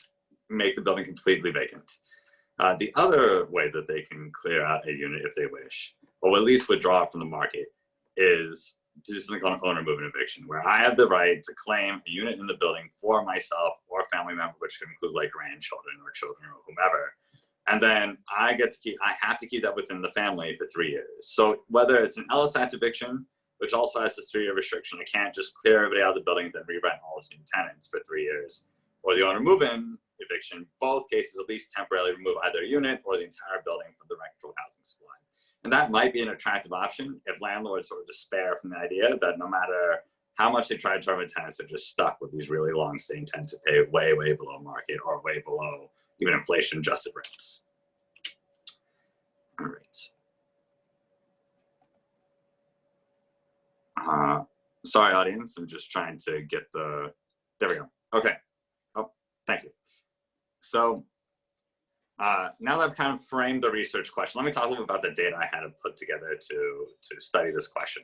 C: make the building completely vacant. The other way that they can clear out a unit if they wish, or at least withdraw it from the market, is to do something called an owner movement eviction, where I have the right to claim a unit in the building for myself or a family member, which can include like grandchildren or children or whomever. And then I have to keep that within the family for 3 years. So whether it's an Ellis Act eviction, which also has this 3-year restriction, I can't just clear everybody out of the building and then re-rent all its new tenants for 3 years, or the owner move-in eviction, both cases at least temporarily remove either a unit or the entire building from the rent controlled housing supply. And that might be an attractive option if landlords sort of despair from the idea that no matter how much they try to terminate tenants, they're just stuck with these really long-staying tenants who pay way, way below market or way below even inflation-adjusted rents. All right. Sorry, audience. I'm just trying to get the. There we go. Okay. Oh, thank you. So now that I've kind of framed the research question, let me talk a little bit about the data I had to put together to study this question.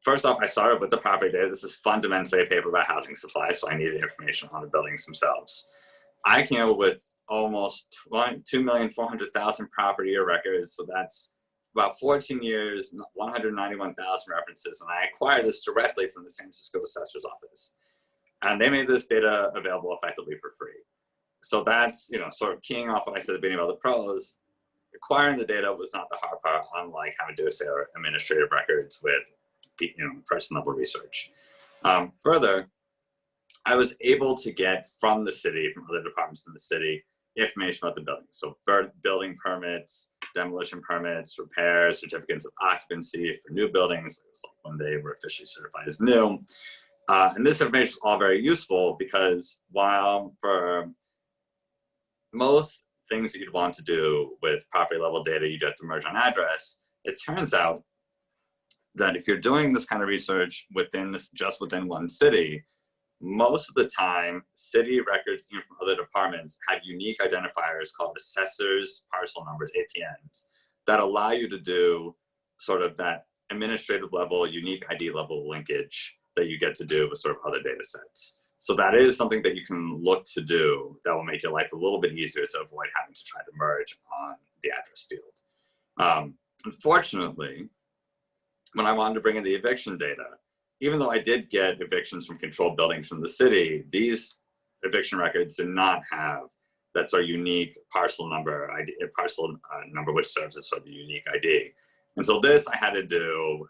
C: First off, I started with the property data. This is fundamentally a paper about housing supply, so I needed information on the buildings themselves. I came up with almost 2,400,000 property year records, so that's about 14 years, 191,000 references, and I acquired this directly from the San Francisco Assessor's Office. And they made this data available effectively for free. So that's, sort of keying off what I said at the beginning about the pros. Acquiring the data was not the hard part, unlike having to do, say, administrative records with, person level research. Further, I was able to get from the city, from other departments in the city, information about the building. So building permits, demolition permits, repairs, certificates of occupancy for new buildings, it was like when they were officially certified as new. And this information is all very useful because while for most things that you'd want to do with property level data, you'd have to merge on address, it turns out that if you're doing this kind of research just within one city, most of the time, city records even from other departments have unique identifiers called assessors, parcel numbers, APNs, that allow you to do sort of that administrative level, unique ID level linkage that you get to do with sort of other data sets. So that is something that you can look to do that will make your life a little bit easier to avoid having to try to merge on the address field. Unfortunately, when I wanted to bring in the eviction data, even though I did get evictions from controlled buildings from the city, these eviction records did not have that sort of unique parcel number, number which serves as sort of a unique ID. And so this I had to do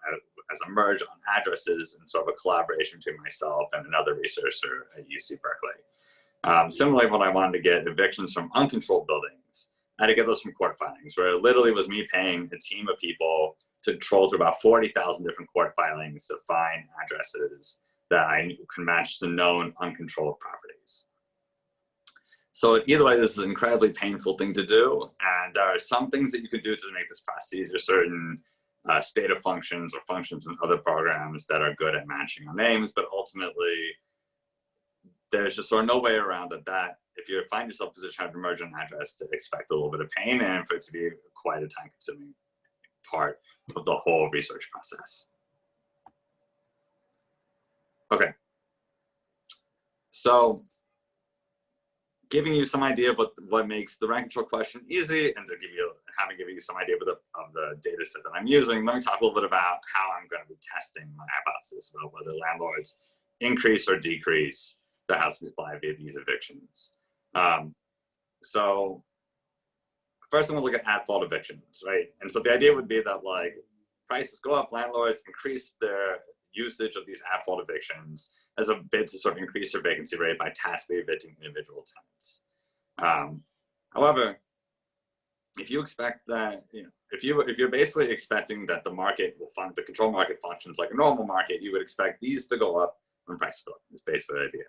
C: as a merge on addresses and sort of a collaboration between myself and another researcher at UC Berkeley. Similarly, when I wanted to get evictions from uncontrolled buildings, I had to get those from court filings, where it literally was me paying a team of people to troll through about 40,000 different court filings to find addresses that I can match to known uncontrolled properties. So either way, this is an incredibly painful thing to do. And there are some things that you can do to make this process easier, certain state of functions or functions in other programs that are good at matching on names, but ultimately, there's just sort of no way around that if you find yourself in a position having to merge an address, to expect a little bit of pain and for it to be quite a time-consuming part of the whole research process. Okay, so giving you some idea of what makes the rank control question easy, and to give you some idea of the data set that I'm using, let me talk a little bit about how I'm going to be testing my hypothesis about whether landlords increase or decrease the housing supply via these evictions. So first I'm going to look at fault evictions, right? And so the idea would be that like prices go up, landlords increase their usage of these at-fault evictions as a bid to sort of increase their vacancy rate by tacitly evicting individual tenants. However, if you expect that, if you're basically expecting that the control market functions like a normal market, you would expect these to go up when prices go up. It's basically the idea.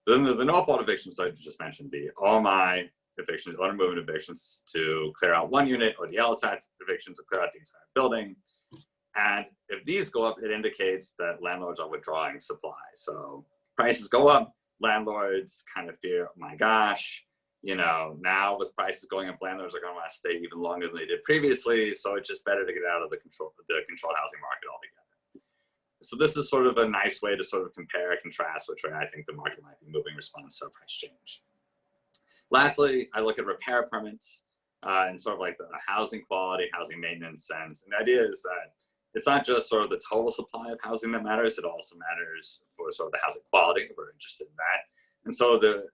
C: Then the no-fault evictions I just mentioned be all my evictions, owner movement evictions to clear out one unit, or the LSAT evictions to clear out the entire building. And if these go up, it indicates that landlords are withdrawing supply. So prices go up, landlords kind of fear, oh my gosh, now with prices going up, landlords are going to want to stay even longer than they did previously. So it's just better to get out of the controlled housing market altogether. So this is sort of a nice way to sort of compare and contrast which way I think the market might be moving in response to price change. Lastly, I look at repair permits and sort of like the housing quality, housing maintenance sense. And the idea is that it's not just sort of the total supply of housing that matters, it also matters for sort of the housing quality. We're interested in that. And so the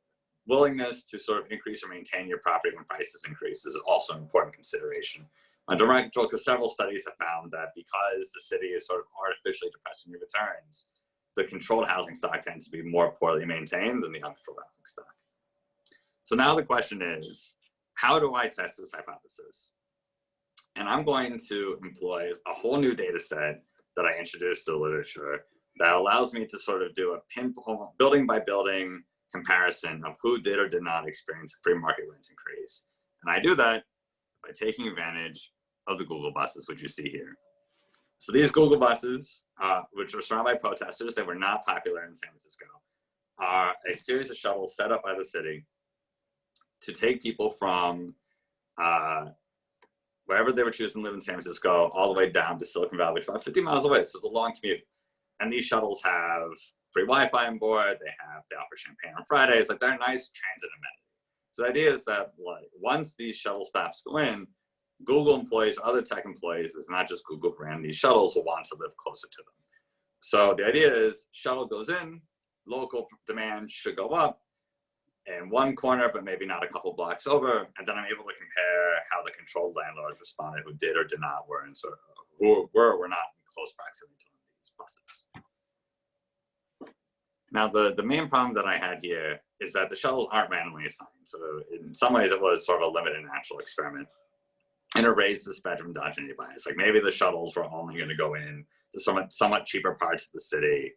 C: willingness to sort of increase or maintain your property when prices increase is also an important consideration. Under rent control, because several studies have found that because the city is sort of artificially depressing your returns, the controlled housing stock tends to be more poorly maintained than the uncontrolled housing stock. So now the question is, how do I test this hypothesis? And I'm going to employ a whole new data set that I introduced to the literature that allows me to sort of do a building by building comparison of who did or did not experience a free market rent increase. And I do that by taking advantage of the Google buses, which you see here. So these Google buses, which were surrounded by protesters that were not popular in San Francisco, are a series of shuttles set up by the city to take people from wherever they were choosing to live in San Francisco all the way down to Silicon Valley, which is about 50 miles away. So it's a long commute. And these shuttles have free Wi-Fi on board. They offer champagne on Fridays. Like, they're a nice transit amenity. So the idea is that, like, once these shuttle stops go in, Google employees, other tech employees, it's not just Google brand, these shuttles will want to live closer to them. So the idea is shuttle goes in, local demand should go up in one corner, but maybe not a couple blocks over. And then I'm able to compare how the controlled landlords responded, who did or did not were in sort of, who were or were not in close proximity to these buses. Now, the main problem that I had here is that the shuttles aren't randomly assigned. So in some ways it was sort of a limited natural experiment. And it raised this bedroom endogeneity bias. Like, maybe the shuttles were only going to go in to somewhat cheaper parts of the city,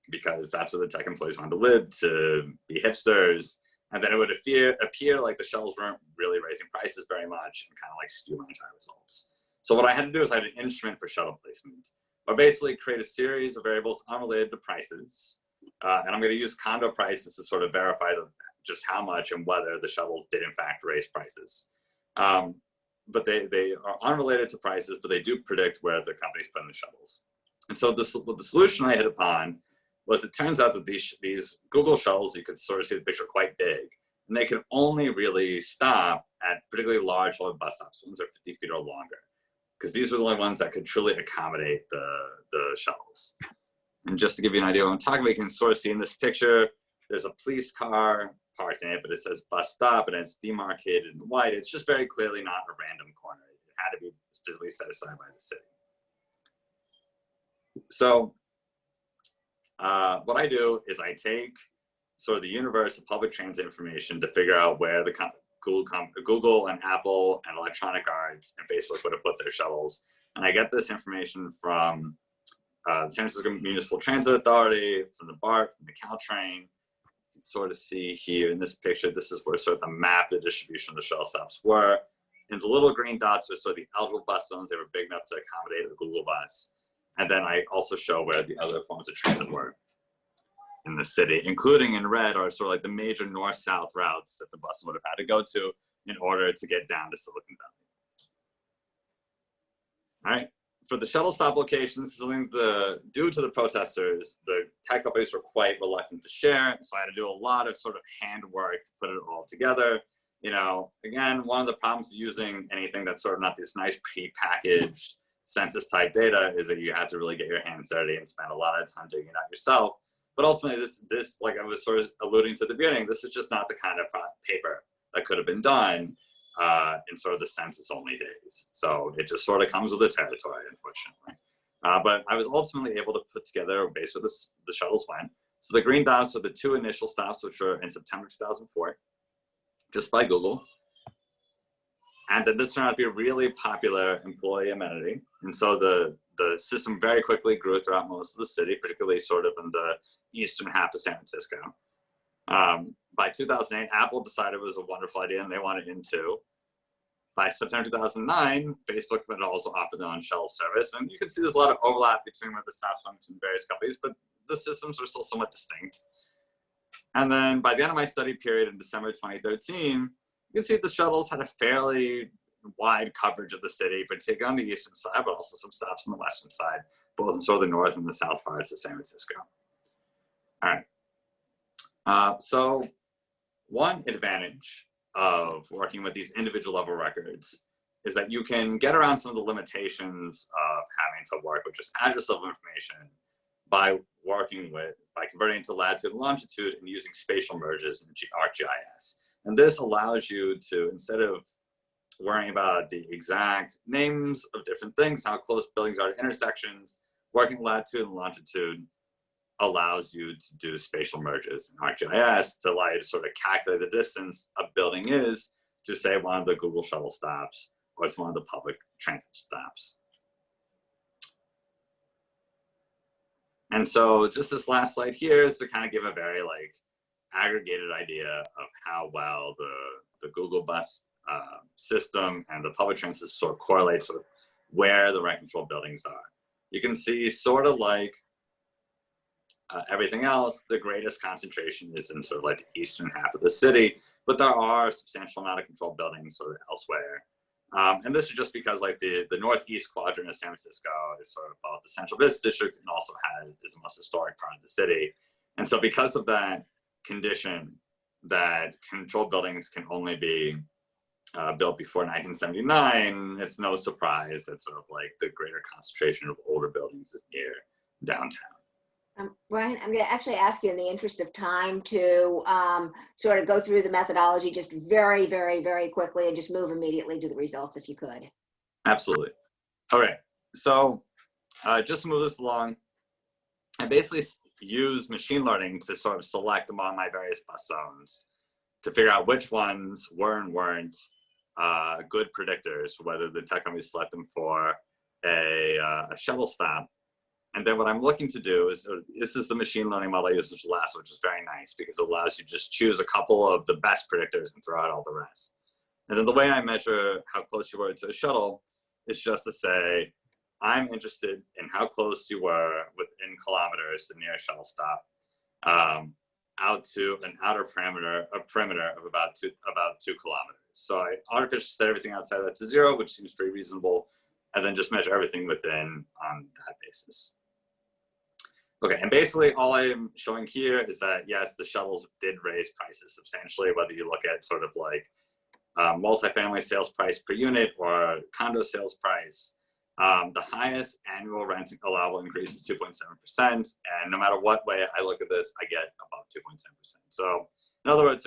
C: because that's where the tech employees wanted to live, to be hipsters. And then it would appear like the shuttles weren't really raising prices very much and kind of like skew my entire results. So what I had to do is I had an instrument for shuttle placement, or basically create a series of variables unrelated to prices. And I'm going to use condo prices to sort of verify just how much and whether the shuttles did in fact raise prices. But they are unrelated to prices, but they do predict where the company's putting the shuttles. And so the solution I hit upon was, it turns out that these Google shuttles, you could sort of see the picture, quite big. And they can only really stop at particularly large bus stops, ones that are 50 feet or longer, because these are the only ones that could truly accommodate the shuttles. And just to give you an idea what I'm talking about, you can sort of see in this picture, there's a police car parked in it, but it says bus stop and it's demarcated in white. It's just very clearly not a random corner. It had to be specifically set aside by the city. So what I do is I take sort of the universe of public transit information to figure out where the Google and Apple and Electronic Arts and Facebook would have put their shuttles. And I get this information from the San Francisco Municipal Transit Authority, from the BART, from the Caltrain. You can sort of see here in this picture, this is where sort of the map, the distribution of the shuttle stops were. And the little green dots are sort of the eligible bus zones. They were big enough to accommodate the Google bus. And then I also show where the other forms of transit were in the city, including in red are sort of like the major north-south routes that the bus would have had to go to in order to get down to Silicon Valley. All right, for the shuttle stop locations, something due to the protesters, the tech companies were quite reluctant to share, so I had to do a lot of sort of handwork to put it all together. You know, again, one of the problems of using anything that's sort of not this nice pre-packaged census type data is that you have to really get your hands dirty and spend a lot of time digging it out yourself. But ultimately, this, like I was sort of alluding to at the beginning, this is just not the kind of paper that could have been done in sort of the census only days. So it just sort of comes with the territory, unfortunately. But I was ultimately able to put together a base where the shuttles went. So the green dots are the two initial stops, which were in September 2004, just by Google. And then this turned out to be a really popular employee amenity. And so the system very quickly grew throughout most of the city, particularly sort of in the eastern half of San Francisco. By 2008, Apple decided it was a wonderful idea and they wanted in too. By September 2009, Facebook had also offered their own shuttle service. And you can see there's a lot of overlap between where the stops went between various companies, but the systems are still somewhat distinct. And then by the end of my study period in December 2013, you can see the shuttles had a fairly wide coverage of the city, particularly on the eastern side, but also some stops on the western side, both in sort of the north and the south parts of San Francisco. All right. So one advantage of working with these individual level records is that you can get around some of the limitations of having to work with just address level information by converting to latitude and longitude and using spatial merges in ArcGIS. And this allows you to, instead of worrying about the exact names of different things, how close buildings are to intersections, working latitude and longitude allows you to do spatial merges in ArcGIS to allow you to sort of calculate the distance a building is to, say, one of the Google shuttle stops or it's one of the public transit stops. And so just this last slide here is to kind of give a very aggregated idea of how well the Google bus system and the public transit sort of correlates with where the rent control buildings are. You can see sort of like everything else, the greatest concentration is in sort of like the eastern half of the city, but there are a substantial amount of controlled buildings sort of elsewhere. And this is just because like the northeast quadrant of San Francisco is sort of both the central business district and also is the most historic part of the city. And so because of that condition that controlled buildings can only be built before 1979, it's no surprise that sort of like the greater concentration of older buildings is near downtown.
A: Brian, I'm going to actually ask you in the interest of time to sort of go through the methodology just very, very, very quickly and just move immediately to the results if you could.
C: Absolutely. All right. So just to move this along, I basically use machine learning to sort of select among my various bus zones to figure out which ones were and weren't good predictors, whether the tech companies select them for a shuttle stop. And then what I'm looking to do is, this is the machine learning model I use, which is LASSO, which is very nice because it allows you to just choose a couple of the best predictors and throw out all the rest. And then the way I measure how close you were to a shuttle is just to say, I'm interested in how close you were within kilometers to near a shuttle stop, out to an outer perimeter of about two kilometers. So I artificially set everything outside that to 0, which seems pretty reasonable, and then just measure everything within on that basis. Okay, and basically all I'm showing here is that, yes, the shuttles did raise prices substantially, whether you look at sort of like multifamily sales price per unit or condo sales price. The highest annual rent allowable increase is 2.7%, and no matter what way I look at this, I get above 2.7%. So in other words,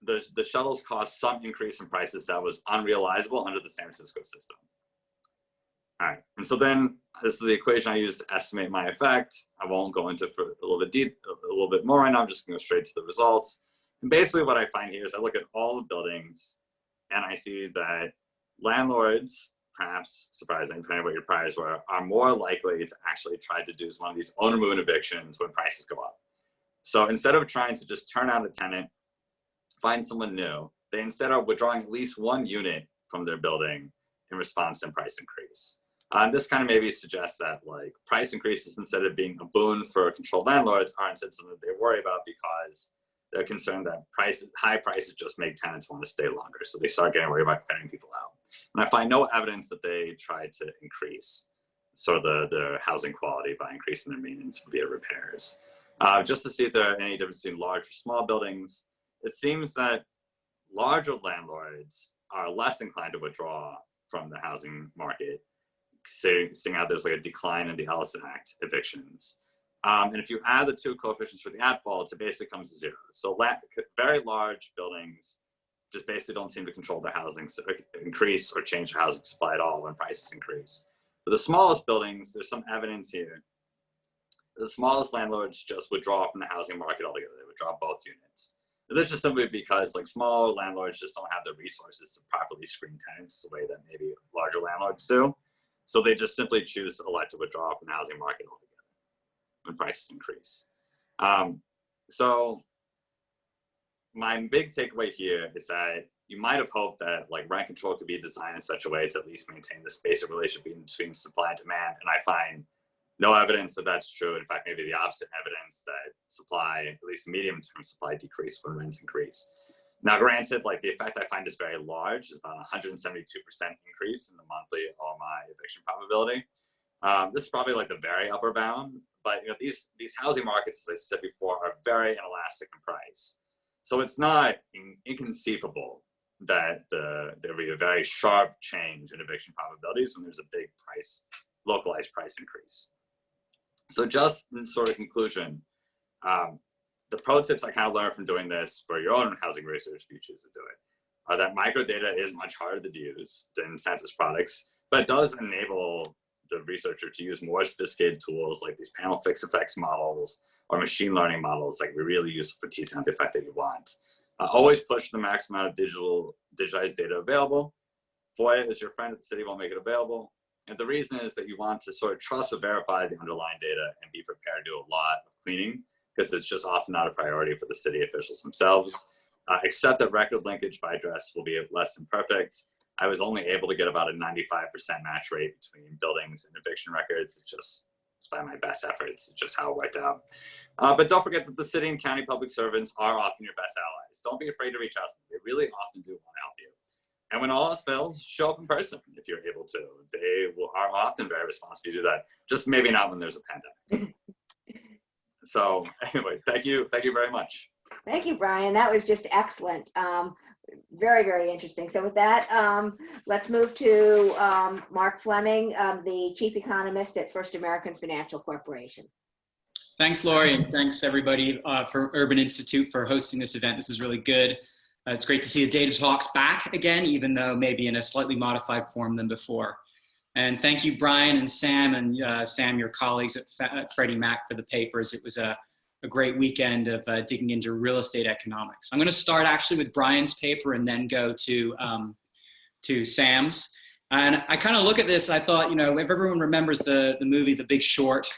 C: there's the shuttles cost some increase in prices that was unrealizable under the San Francisco system. All right, and so then this is the equation I use to estimate my effect. I won't go into for a little bit more right now. I'm just going to go straight to the results. And basically what I find here is I look at all the buildings and I see that landlords, perhaps surprising depending on what your priors were, are more likely to actually try to do one of these owner move-in evictions when prices go up. So instead of trying to just turn out a tenant, find someone new, they instead are withdrawing at least one unit from their building in response to price increase. This kind of maybe suggests that like price increases, instead of being a boon for controlled landlords, are instead something that they worry about because they're concerned that high prices just make tenants want to stay longer. So they start getting worried about clearing people out. And I find no evidence that they try to increase sort of the housing quality by increasing their maintenance via repairs. Just to see if there are any differences between large or small buildings, it seems that larger landlords are less inclined to withdraw from the housing market, seeing how there's like a decline in the Ellison Act evictions. And if you add the two coefficients for the at faults, it basically comes to 0. So very large buildings just basically don't seem to control their housing increase or change their housing supply at all when prices increase. For the smallest buildings, there's some evidence here. The smallest landlords just withdraw from the housing market altogether. They withdraw both units. And this is simply because like small landlords just don't have the resources to properly screen tenants the way that maybe larger landlords do. So they just simply choose to elect to withdraw from the housing market altogether when prices increase. So my big takeaway here is that you might have hoped that like rent control could be designed in such a way to at least maintain this basic relationship between supply and demand. And I find no evidence that that's true. In fact, maybe the opposite evidence that supply, at least medium-term supply, decrease when rents increase. Now, granted, like the effect I find is very large, is about 172% increase in the monthly OMI eviction probability. This is probably like the very upper bound, but you know these housing markets, as I said before, are very inelastic in price. So it's not inconceivable that there will be a very sharp change in eviction probabilities when there's a big localized price increase. So just in sort of conclusion, the pro tips I kind of learned from doing this for your own housing research, if you choose to do it, are that microdata is much harder to use than census products, but it does enable the researcher to use more sophisticated tools like these panel fixed effects models or machine learning models like really useful for teasing out the effect that you want. Always push the maximum amount of digitized data available. FOIA is your friend, the city won't make it available. And the reason is that you want to sort of trust but verify the underlying data and be prepared to do a lot of cleaning, because it's just often not a priority for the city officials themselves. Except that record linkage by address will be less than perfect. I was only able to get about a 95% match rate between buildings and eviction records. It's just despite my best efforts, just how it worked out. But don't forget that the city and county public servants are often your best allies. Don't be afraid to reach out to them. They really often do want to help you. And when all else fails, show up in person if you're able to. They are often very responsive to do that, just maybe not when there's a pandemic. So anyway, thank you very much.
A: Thank you, Brian. That was just excellent. Very, very interesting. So with that, let's move to Mark Fleming, the chief economist at First American Financial Corporation.
D: Thanks, Lori, and thanks everybody for Urban Institute for hosting this event. This is really good. It's great to see the data talks back again, even though maybe in a slightly modified form than before. And thank you, Brian and Sam, your colleagues at Freddie Mac for the papers. It was a great weekend of digging into real estate economics. I'm going to start actually with Brian's paper and then go to Sam's. And I kind of look at this, I thought, if everyone remembers the movie The Big Short,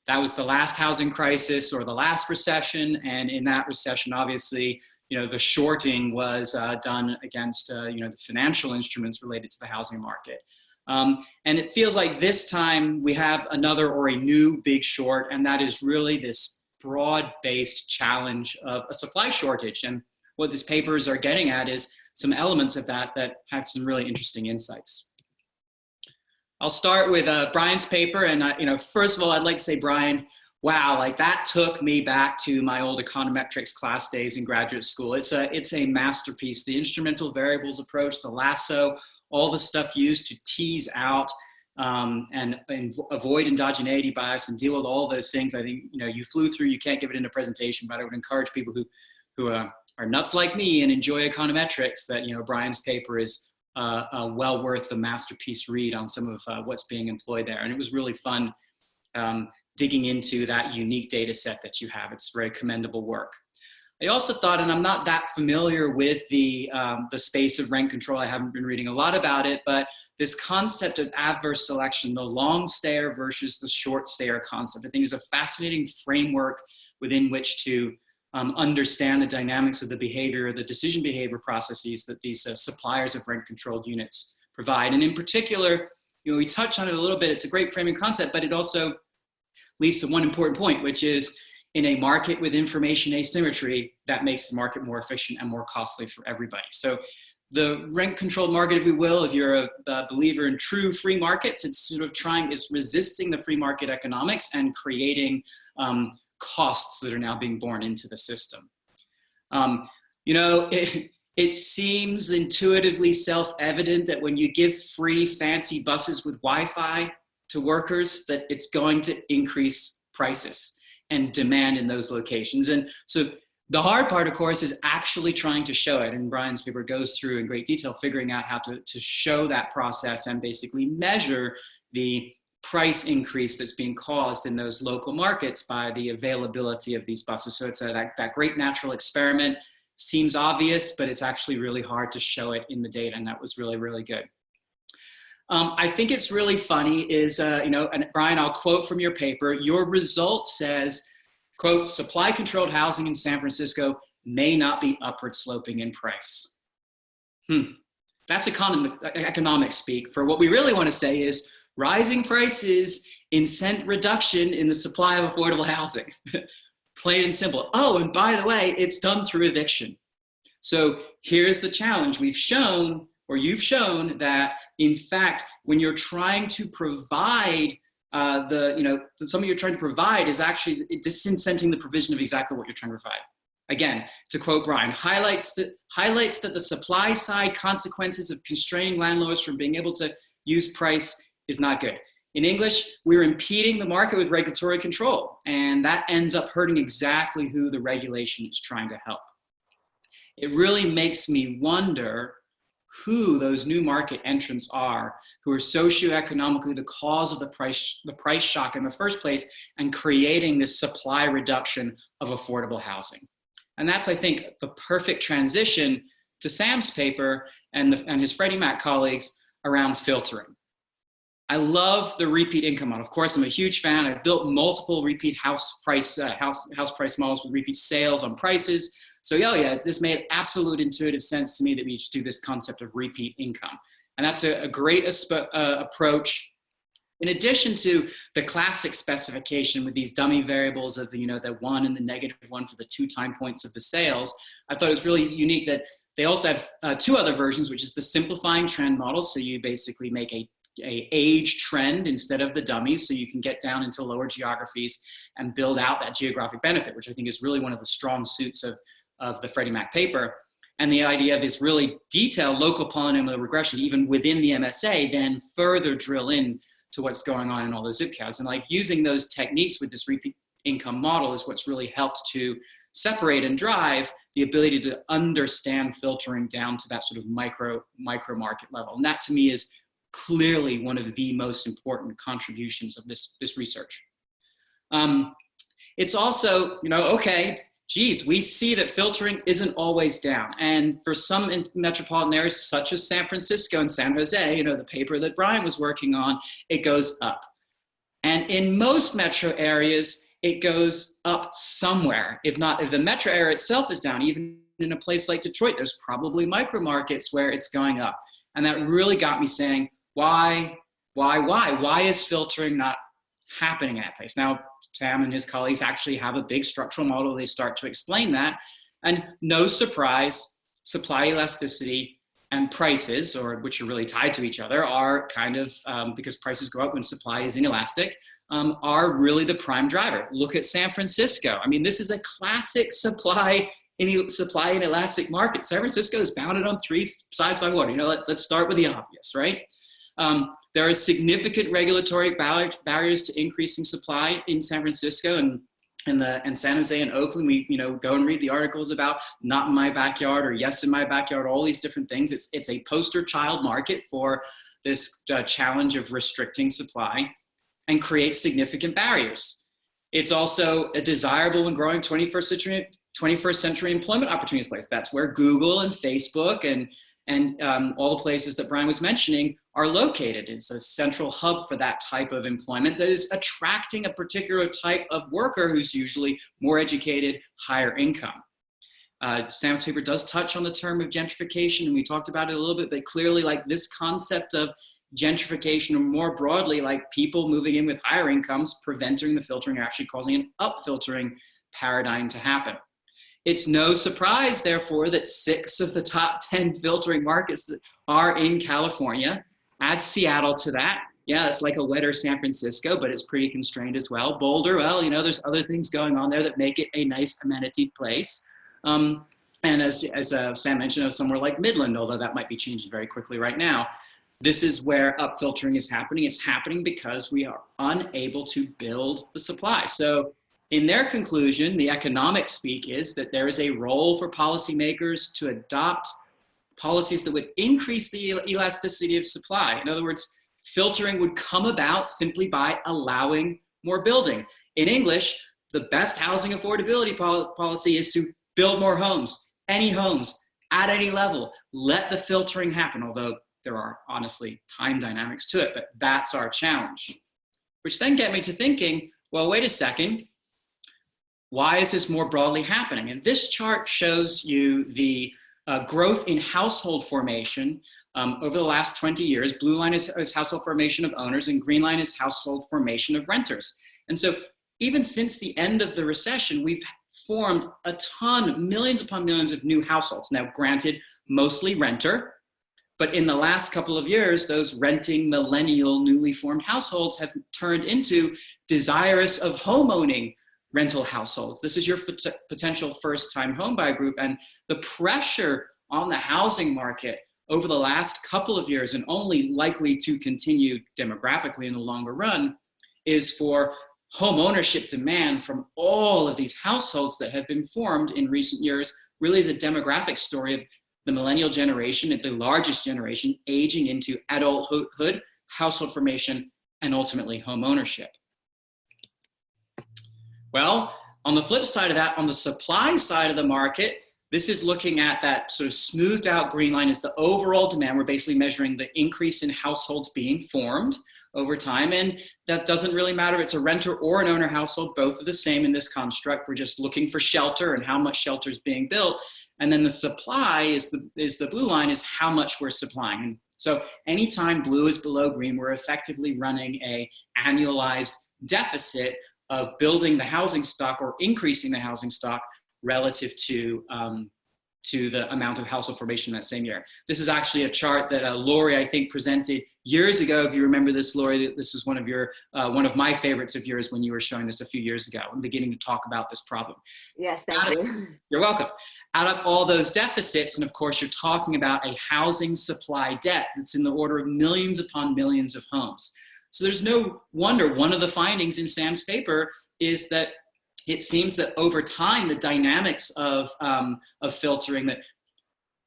D: that was the last housing crisis or the last recession. And in that recession, obviously, the shorting was done against, the financial instruments related to the housing market. And it feels like this time we have another or a new big short, and that is really this broad-based challenge of a supply shortage. And what these papers are getting at is some elements of that have some really interesting insights. I'll start with Brian's paper, and first of all, I'd like to say, Brian, wow, like that took me back to my old econometrics class days in graduate school. It's a masterpiece. The instrumental variables approach, the LASSO, all the stuff used to tease out and avoid endogeneity bias and deal with all those things. I think you flew through. You can't give it in a presentation, but I would encourage people who are nuts like me and enjoy econometrics that Brian's paper is well worth the masterpiece read on some of what's being employed there. And it was really fun digging into that unique data set that you have. It's very commendable work. I also thought, and I'm not that familiar with the space of rent control, I haven't been reading a lot about it, but this concept of adverse selection, the long stayer versus the short stayer concept, I think is a fascinating framework within which to understand the dynamics of the behavior, the decision behavior processes that these suppliers of rent controlled units provide. And in particular, we touch on it a little bit, it's a great framing concept, but it also leads to one important point, which is in a market with information asymmetry, that makes the market more efficient and more costly for everybody. So the rent controlled market, if we will, if you're a believer in true free markets, it's sort of it's resisting the free market economics and creating costs that are now being borne into the system. It seems intuitively self-evident that when you give free fancy buses with Wi-Fi to workers, that it's going to increase prices and demand in those locations. And so the hard part, of course, is actually trying to show it. And Brian's paper goes through in great detail, figuring out how to show that process and basically measure the price increase that's being caused in those local markets by the availability of these buses. So it's that great natural experiment. Seems obvious, but it's actually really hard to show it in the data. And that was really, really good. I think it's really funny is, and Brian, I'll quote from your paper, your result says, quote, supply controlled housing in San Francisco may not be upward sloping in price. That's economic speak. For what we really want to say is rising prices incent reduction in the supply of affordable housing. Plain and simple. Oh, and by the way, it's done through eviction. So here's the challenge. You've shown that, in fact, when you're trying to provide something you're trying to provide is actually disincenting the provision of exactly what you're trying to provide. Again, to quote Brian, highlights that the supply side consequences of constraining landlords from being able to use price is not good. In English, we're impeding the market with regulatory control, and that ends up hurting exactly who the regulation is trying to help. It really makes me wonder who those new market entrants are, who are socioeconomically the cause of the price shock in the first place and creating this supply reduction of affordable housing. And that's, I think, the perfect transition to Sam's paper and his Freddie Mac colleagues around filtering. I love the repeat income model. Of course, I'm a huge fan. I've built multiple repeat house price models with repeat sales on prices. So this made absolute intuitive sense to me that we should do this concept of repeat income. And that's a great approach In addition to the classic specification with these dummy variables of the 1 and the -1 for the 2 time points of the sales, I thought it was really unique that they also have 2 other versions, which is the simplifying trend model. So you basically make a age trend instead of the dummies, so you can get down into lower geographies and build out that geographic benefit, which I think is really one of the strong suits of the Freddie Mac paper. And the idea of this really detailed local polynomial regression, even within the MSA, then further drill in to what's going on in all those zip codes. And like using those techniques with this repeat income model is what's really helped to separate and drive the ability to understand filtering down to that sort of micro market level. And that to me is clearly one of the most important contributions of this research. It's also, okay, geez, we see that filtering isn't always down. And for some metropolitan areas, such as San Francisco and San Jose, the paper that Brian was working on, it goes up. And in most metro areas, it goes up somewhere. If the metro area itself is down, even in a place like Detroit, there's probably micro markets where it's going up. And that really got me saying, why is filtering not happening in that place? Now, Sam and his colleagues actually have a big structural model. They start to explain that. And no surprise, supply elasticity and prices, which are really tied to each other, are kind of, because prices go up when supply is inelastic, are really the prime driver. Look at San Francisco. I mean, this is a classic supply inelastic market. San Francisco is bounded on 3 sides by water. Let's start with the obvious, right? There are significant regulatory barriers to increasing supply in San Francisco and San Jose and Oakland. We go and read the articles about not in my backyard or yes in my backyard, all these different things. It's a poster child market for this challenge of restricting supply and creates significant barriers. It's also a desirable and growing 21st century employment opportunities place. That's where Google and Facebook and all the places that Brian was mentioning are located. It's a central hub for that type of employment that is attracting a particular type of worker who's usually more educated, higher income. Sam's paper does touch on the term of gentrification, and we talked about it a little bit, but clearly like this concept of gentrification, or more broadly, like people moving in with higher incomes, preventing the filtering, or actually causing an up-filtering paradigm to happen. It's no surprise, therefore, that 6 of the top 10 filtering markets are in California. Add Seattle to that. Yeah, it's like a wetter San Francisco, but it's pretty constrained as well. Boulder, well, there's other things going on there that make it a nice amenity place. And as Sam mentioned, somewhere like Midland, although that might be changing very quickly right now, this is where up-filtering is happening. It's happening because we are unable to build the supply. So in their conclusion, the economic speak is that there is a role for policymakers to adopt policies that would increase the elasticity of supply. In other words, filtering would come about simply by allowing more building. In English, the best housing affordability policy is to build more homes, any homes, at any level. Let the filtering happen, although there are honestly time dynamics to it, but that's our challenge. Which then get me to thinking, well, wait a second, why is this more broadly happening? And this chart shows you the growth in household formation over the last 20 years. Blue line is household formation of owners, and green line is household formation of renters. And so even since the end of the recession, we've formed a ton, millions upon millions of new households. Now, granted, mostly renter, but in the last couple of years, those renting millennial newly formed households have turned into desirous of homeowning rental households. This is your potential first-time homebuyer group, and the pressure on the housing market over the last couple of years, and only likely to continue demographically in the longer run, is for home ownership demand from all of these households that have been formed in recent years. Really is a demographic story of the millennial generation, the largest generation, aging into adulthood, household formation, and ultimately home ownership. Well, on the flip side of that, on the supply side of the market, this is looking at that sort of smoothed out green line is the overall demand. We're basically measuring the increase in households being formed over time. And that doesn't really matter if it's a renter or an owner household, both are the same in this construct. We're just looking for shelter and how much shelter is being built. And then the supply is the blue line is how much we're supplying. And So anytime blue is below green, we're effectively running a annualized deficit of building the housing stock or increasing the housing stock relative to the amount of household formation in that same year. This is actually a chart that Lori, I think, presented years ago. If you remember this, Lori, this is one of my favorites of yours when you were showing this a few years ago and beginning to talk about this problem.
A: Yes, thank you.
D: You're welcome. Out of all those deficits, and of course, you're talking about a housing supply debt that's in the order of millions upon millions of homes. So there's no wonder one of the findings in Sam's paper is that it seems that over time, the dynamics of filtering that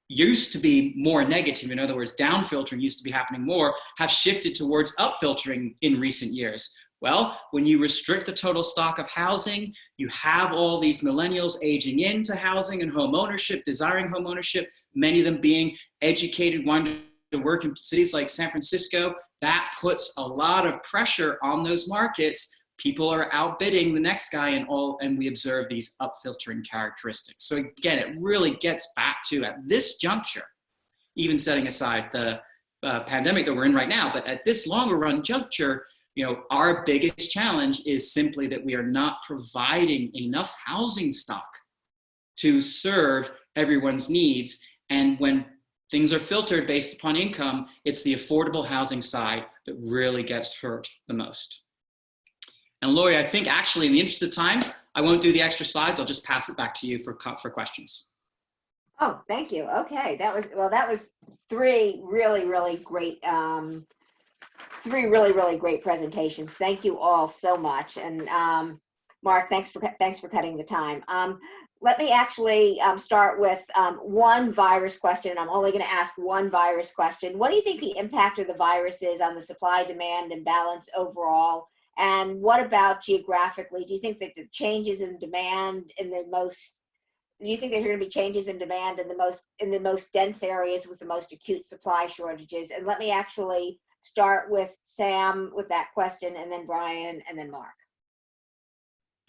D: used to be more negative, in other words, down filtering used to be happening more, have shifted towards up filtering in recent years. Well, when you restrict the total stock of housing, you have all these millennials aging into housing and home ownership, desiring home ownership, many of them being educated, wanting to work in cities like San Francisco. That puts a lot of pressure on those markets. People are outbidding the next guy and we observe these up-filtering characteristics. So again, it really gets back to, at this juncture, even setting aside the pandemic that we're in right now, but at this longer run juncture, our biggest challenge is simply that we are not providing enough housing stock to serve everyone's needs. And when things are filtered based upon income, it's the affordable housing side that really gets hurt the most. And Lori, I think actually in the interest of time, I won't do the extra slides. I'll just pass it back to you for questions.
A: Oh, thank you. Okay, that was three really great, great presentations. Thank you all so much. And Mark, thanks for cutting the time. Let me actually start with one virus question. I'm only going to ask one virus question. What do you think the impact of the virus is on the supply-demand imbalance overall? And what about geographically? Do you think that the changes in demand do you think there's going to be changes in demand in the most dense areas with the most acute supply shortages? And let me actually start with Sam with that question, and then Brian, and then Mark.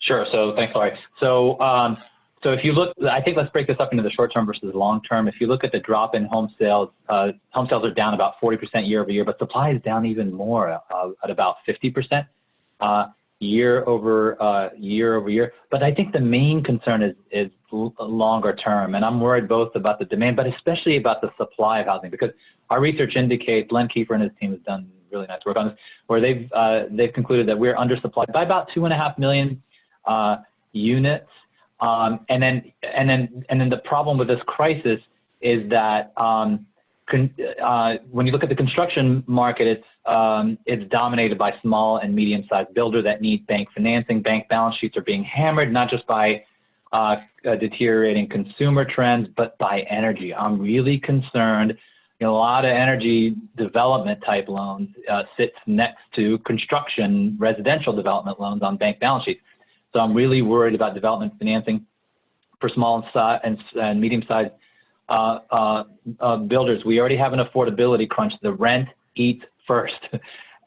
B: Sure. So thanks, Laurie. So if you look, I think let's break this up into the short term versus long term. If you look at the drop in home sales are down about 40% year over year, but supply is down even more at about 50%. Year over year. But I think the main concern is longer term. And I'm worried both about the demand, but especially about the supply of housing, because our research indicates, Len Kiefer and his team has done really nice work on this, where they've concluded that we're undersupplied by about 2.5 million units. And then the problem with this crisis is that when you look at the construction market, it's dominated by small and medium-sized builders that need bank financing. Bank balance sheets are being hammered, not just by deteriorating consumer trends, but by energy. I'm really concerned. A lot of energy development type loans sits next to construction residential development loans on bank balance sheets. So I'm really worried about development financing for small and medium-sized builders. We already have an affordability crunch. The rent eats first.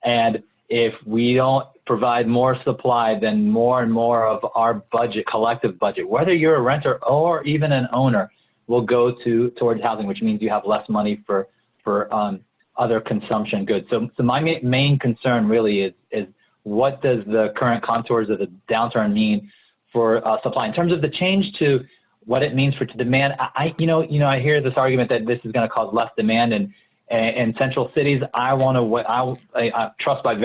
B: And if we don't provide more supply, then more and more of our budget, collective budget, whether you're a renter or even an owner, will go towards housing, which means you have less money for other consumption goods. So my main concern really is what does the current contours of the downturn mean for supply in terms of the change to what it means for demand. I hear this argument that this is going to cause less demand in central cities. I trust but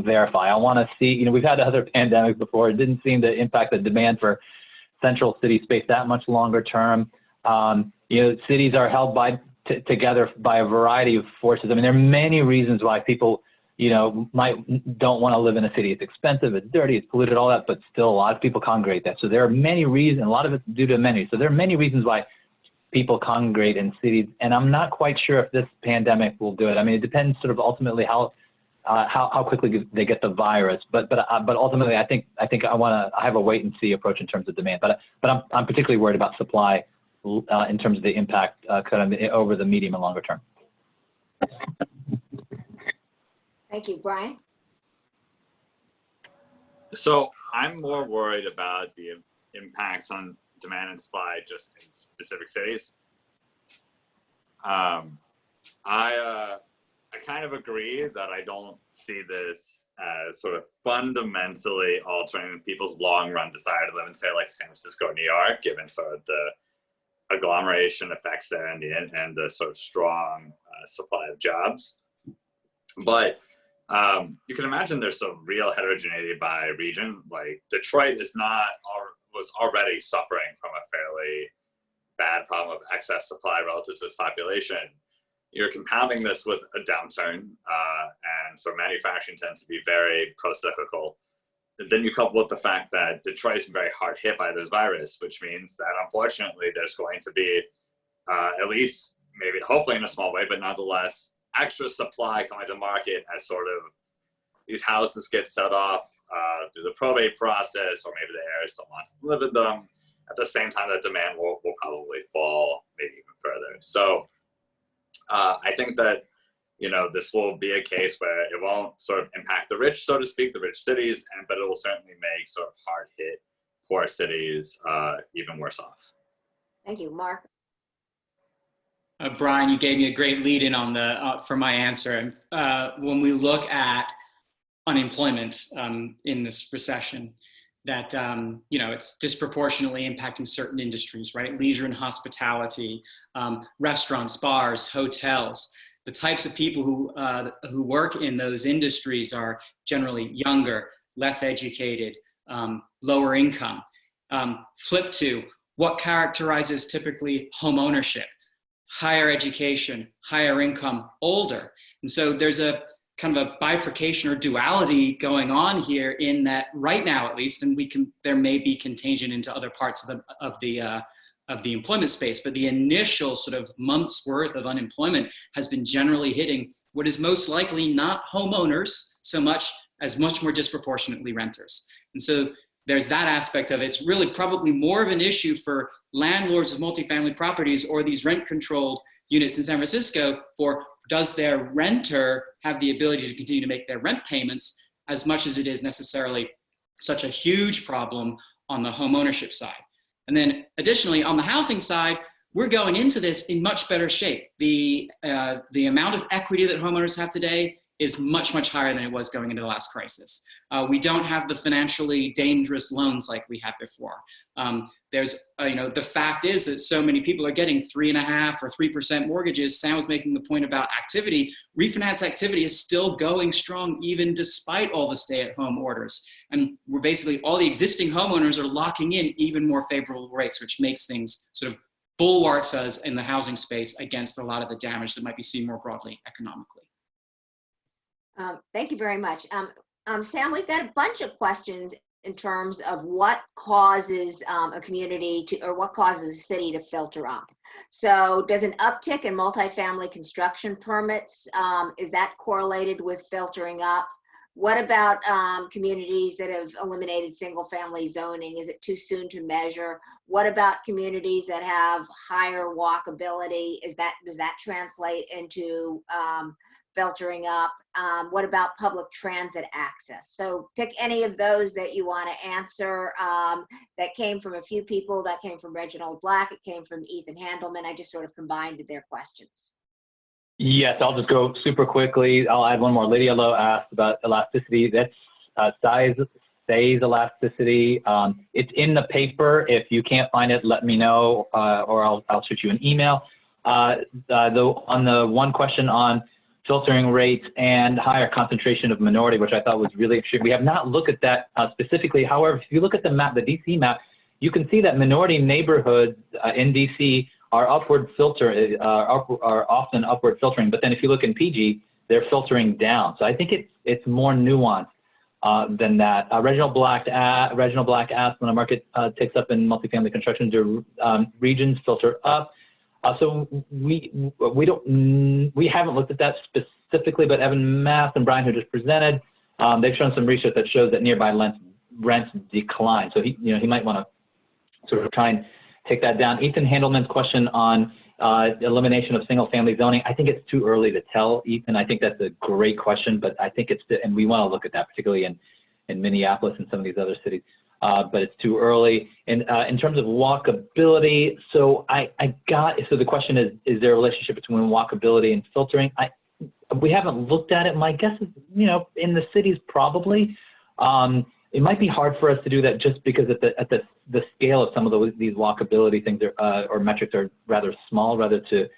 B: verify. I want to see. We've had other pandemics before. It didn't seem to impact the demand for central city space that much longer term. Cities are held together by a variety of forces. I mean, there are many reasons why people don't want to live in a city. It's expensive, it's dirty, it's polluted, all that, but still a lot of people congregate there. So there are many reasons, a lot of it's due to amenities. So there are many reasons why people congregate in cities, and I'm not quite sure if this pandemic will do it. I mean, it depends sort of ultimately how quickly they get the virus, but ultimately I think I have a wait and see approach in terms of demand, but I'm particularly worried about supply in terms of the impact kind of over the medium and longer term.
A: Thank you, Brian.
C: So I'm more worried about the impacts on demand and supply just in specific cities. I kind of agree that I don't see this as sort of fundamentally altering people's long-run desire to live in, say, like San Francisco or New York, given sort of the agglomeration effects there and the sort of strong supply of jobs. But you can imagine there's some real heterogeneity by region. Like Detroit was already suffering from a fairly bad problem of excess supply relative to its population. You're compounding this with a downturn, and so manufacturing tends to be very pro-cyclical. And then you couple with the fact that Detroit is very hard hit by this virus, which means that unfortunately there's going to be at least, maybe, hopefully in a small way, but nonetheless, extra supply coming to market as sort of these houses get set off through the probate process, or maybe the heir still wants to live in them. At the same time, that demand will probably fall maybe even further. So I think that, this will be a case where it won't sort of impact the rich, so to speak, the rich cities, but it will certainly make sort of hard hit poor cities even worse off.
A: Thank you, Mark.
D: Brian, you gave me a great lead in on for my answer. When we look at unemployment in this recession, that it's disproportionately impacting certain industries, right? Leisure and hospitality, restaurants, bars, hotels. The types of people who work in those industries are generally younger, less educated, lower income. Flip to what characterizes typically home ownership: higher education, higher income, older. And so there's a kind of a bifurcation or duality going on here, in that right now, at least, and there may be contagion into other parts of the employment space, but the initial sort of month's worth of unemployment has been generally hitting what is most likely not homeowners so much as much more disproportionately renters. And so there's that aspect of it. It's really probably more of an issue for landlords of multifamily properties or these rent-controlled units in San Francisco for, does their renter have the ability to continue to make their rent payments, as much as it is necessarily such a huge problem on the home ownership side. And then additionally, on the housing side, we're going into this in much better shape. The amount of equity that homeowners have today is much, much higher than it was going into the last crisis. We don't have the financially dangerous loans like we had before. The fact is that so many people are getting 3.5% or 3% mortgages. Sam was making the point about activity. Refinance activity is still going strong, even despite all the stay-at-home orders. And we're basically, all the existing homeowners are locking in even more favorable rates, which makes things sort of bulwarks us in the housing space against a lot of the damage that might be seen more broadly economically.
A: Thank you very much. Sam, we've got a bunch of questions in terms of what causes a community to, or what causes a city to filter up. So does an uptick in multifamily construction permits, is that correlated with filtering up? What about communities that have eliminated single family zoning? Is it too soon to measure? What about communities that have higher walkability? Does that translate into filtering up? What about public transit access? So pick any of those that you want to answer. That came from a few people. That came from Reginald Black. It came from Ethan Handelman. I just sort of combined their questions.
B: Yes, I'll just go super quickly. I'll add one more. Lydia Lowe asked about elasticity. That's size stays elasticity. It's in the paper. If you can't find it, let me know, or I'll shoot you an email. On the one question on filtering rates and higher concentration of minority, which I thought was really interesting. We have not looked at that specifically. However, if you look at the map, the DC map, you can see that minority neighborhoods in DC are are often upward filtering. But then if you look in PG, they're filtering down. So I think it's more nuanced than that. Reginald Black asked, when a market takes up in multifamily construction, do regions filter up? So we haven't looked at that specifically, but Evan Mass and Brian, who just presented, they've shown some research that shows that nearby rents decline. So he might want to sort of try and take that down. Ethan Handelman's question on elimination of single family zoning. I think it's too early to tell, Ethan. I think that's a great question, but I think and we want to look at that, particularly in Minneapolis and some of these other cities. but it's too early. And in terms of walkability, so so the question is there a relationship between walkability and filtering? We haven't looked at it. My guess is, in the cities probably. It might be hard for us to do that just because at the scale of some of these walkability things or metrics are rather small relative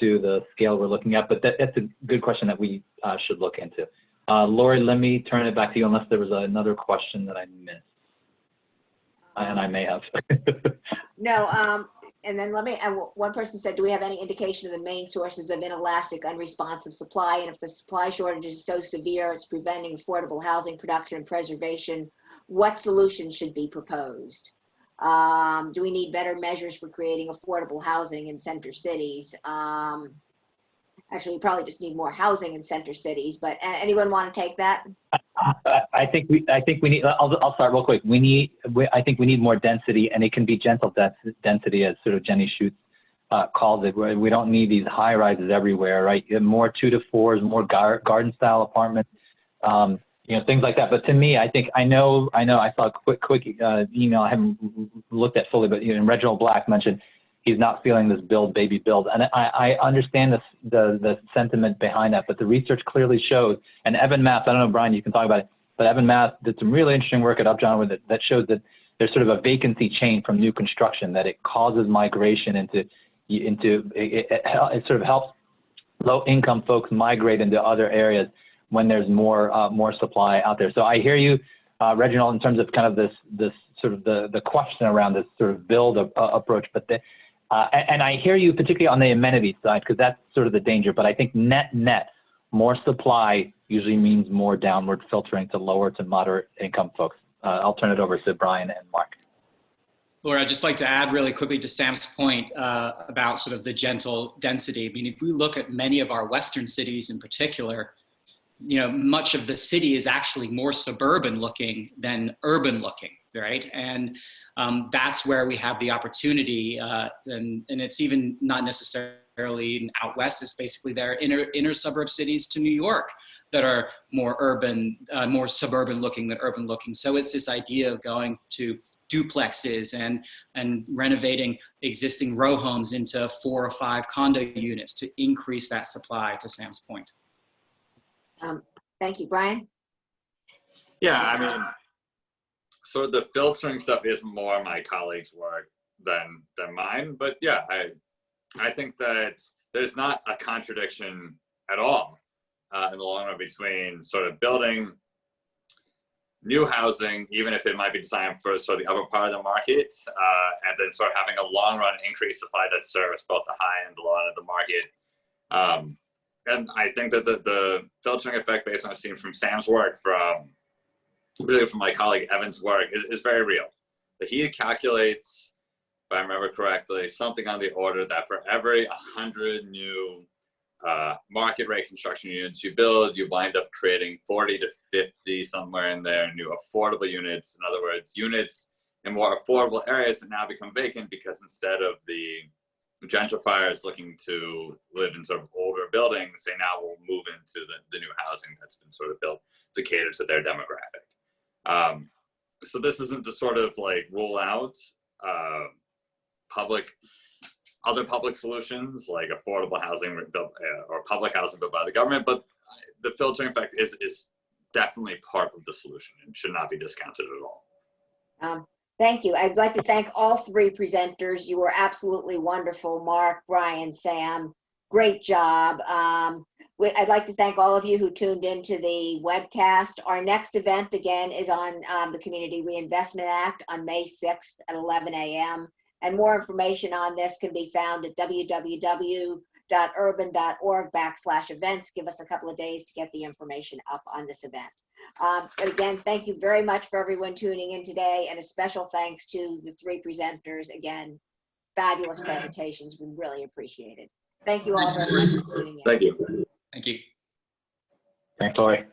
B: to the scale we're looking at. But that's a good question that we should look into. Lori, let me turn it back to you unless there was another question that I missed. And I may have.
A: No, and then one person said, do we have any indication of the main sources of inelastic, unresponsive supply? And if the supply shortage is so severe, it's preventing affordable housing production and preservation, what solutions should be proposed? Do we need better measures for creating affordable housing in center cities? Actually, we probably just need more housing in center cities, but anyone want to take that?
B: I think we need, I'll start real quick. I think we need more density, and it can be gentle density, as sort of Jenny Schutz calls it, where we don't need these high rises everywhere, right? More 2 to 4s, more garden style apartments, things like that. But to me, I know I saw a quick email I haven't looked at fully, but Reginald Black mentioned he's not feeling this baby build. And I understand the sentiment behind that, but the research clearly shows, and Evan Math, I don't know, Brian, you can talk about it, but Evan Math did some really interesting work at Upjohn that shows that there's sort of a vacancy chain from new construction, that it causes migration it sort of helps low income folks migrate into other areas when there's more supply out there. So I hear you, Reginald, in terms of kind of this sort of the question around this sort of build approach, but and I hear you particularly on the amenities side, because that's sort of the danger. But I think net, more supply usually means more downward filtering to lower to moderate income folks. I'll turn it over to Brian and Mark.
D: Laura, I'd just like to add really quickly to Sam's point about sort of the gentle density. I mean, if we look at many of our Western cities in particular, much of the city is actually more suburban looking than urban looking, right? And that's where we have the opportunity, and it's even not necessarily out west. It's basically their inner suburb cities to New York that are more urban, more suburban looking than urban looking. So it's this idea of going to duplexes and renovating existing row homes into 4 or 5 condo units to increase that supply, to Sam's point.
A: Thank you, Brian.
C: Yeah, I mean, sort of the filtering stuff is more my colleagues' work than mine, but yeah, I think that there's not a contradiction at all in the long run between sort of building new housing, even if it might be designed for sort of the upper part of the market, and then sort of having a long run increased supply that serves both the high and the low end of the market. And I think that the filtering effect, based on what I've seen from Sam's work, from my colleague Evan's work, is very real. But he calculates, if I remember correctly, something on the order that for every 100 new market rate construction units you build, you wind up creating 40 to 50, somewhere in there, new affordable units. In other words, units in more affordable areas that now become vacant because instead of the gentrifiers looking to live in sort of older buildings, they now will move into the new housing that's been sort of built to cater to their demographic. So this isn't to sort of like rule out other public solutions like affordable housing built or public housing built by the government, but the filtering effect is definitely part of the solution and should not be discounted at all.
A: Thank you. I'd like to thank all 3 presenters. You were absolutely wonderful. Mark, Brian, Sam, great job. I'd like to thank all of you who tuned into the webcast. Our next event, again, is on the Community Reinvestment Act on May 6th at 11 a.m. And more information on this can be found at www.urban.org/events. Give us a couple of days to get the information up on this event. But again, thank you very much for everyone tuning in today, and a special thanks to the 3 presenters. Again, fabulous presentations. We really appreciate it. Thank you all very much for tuning in.
C: Thank you.
D: Thank you.
B: Thanks, Lori.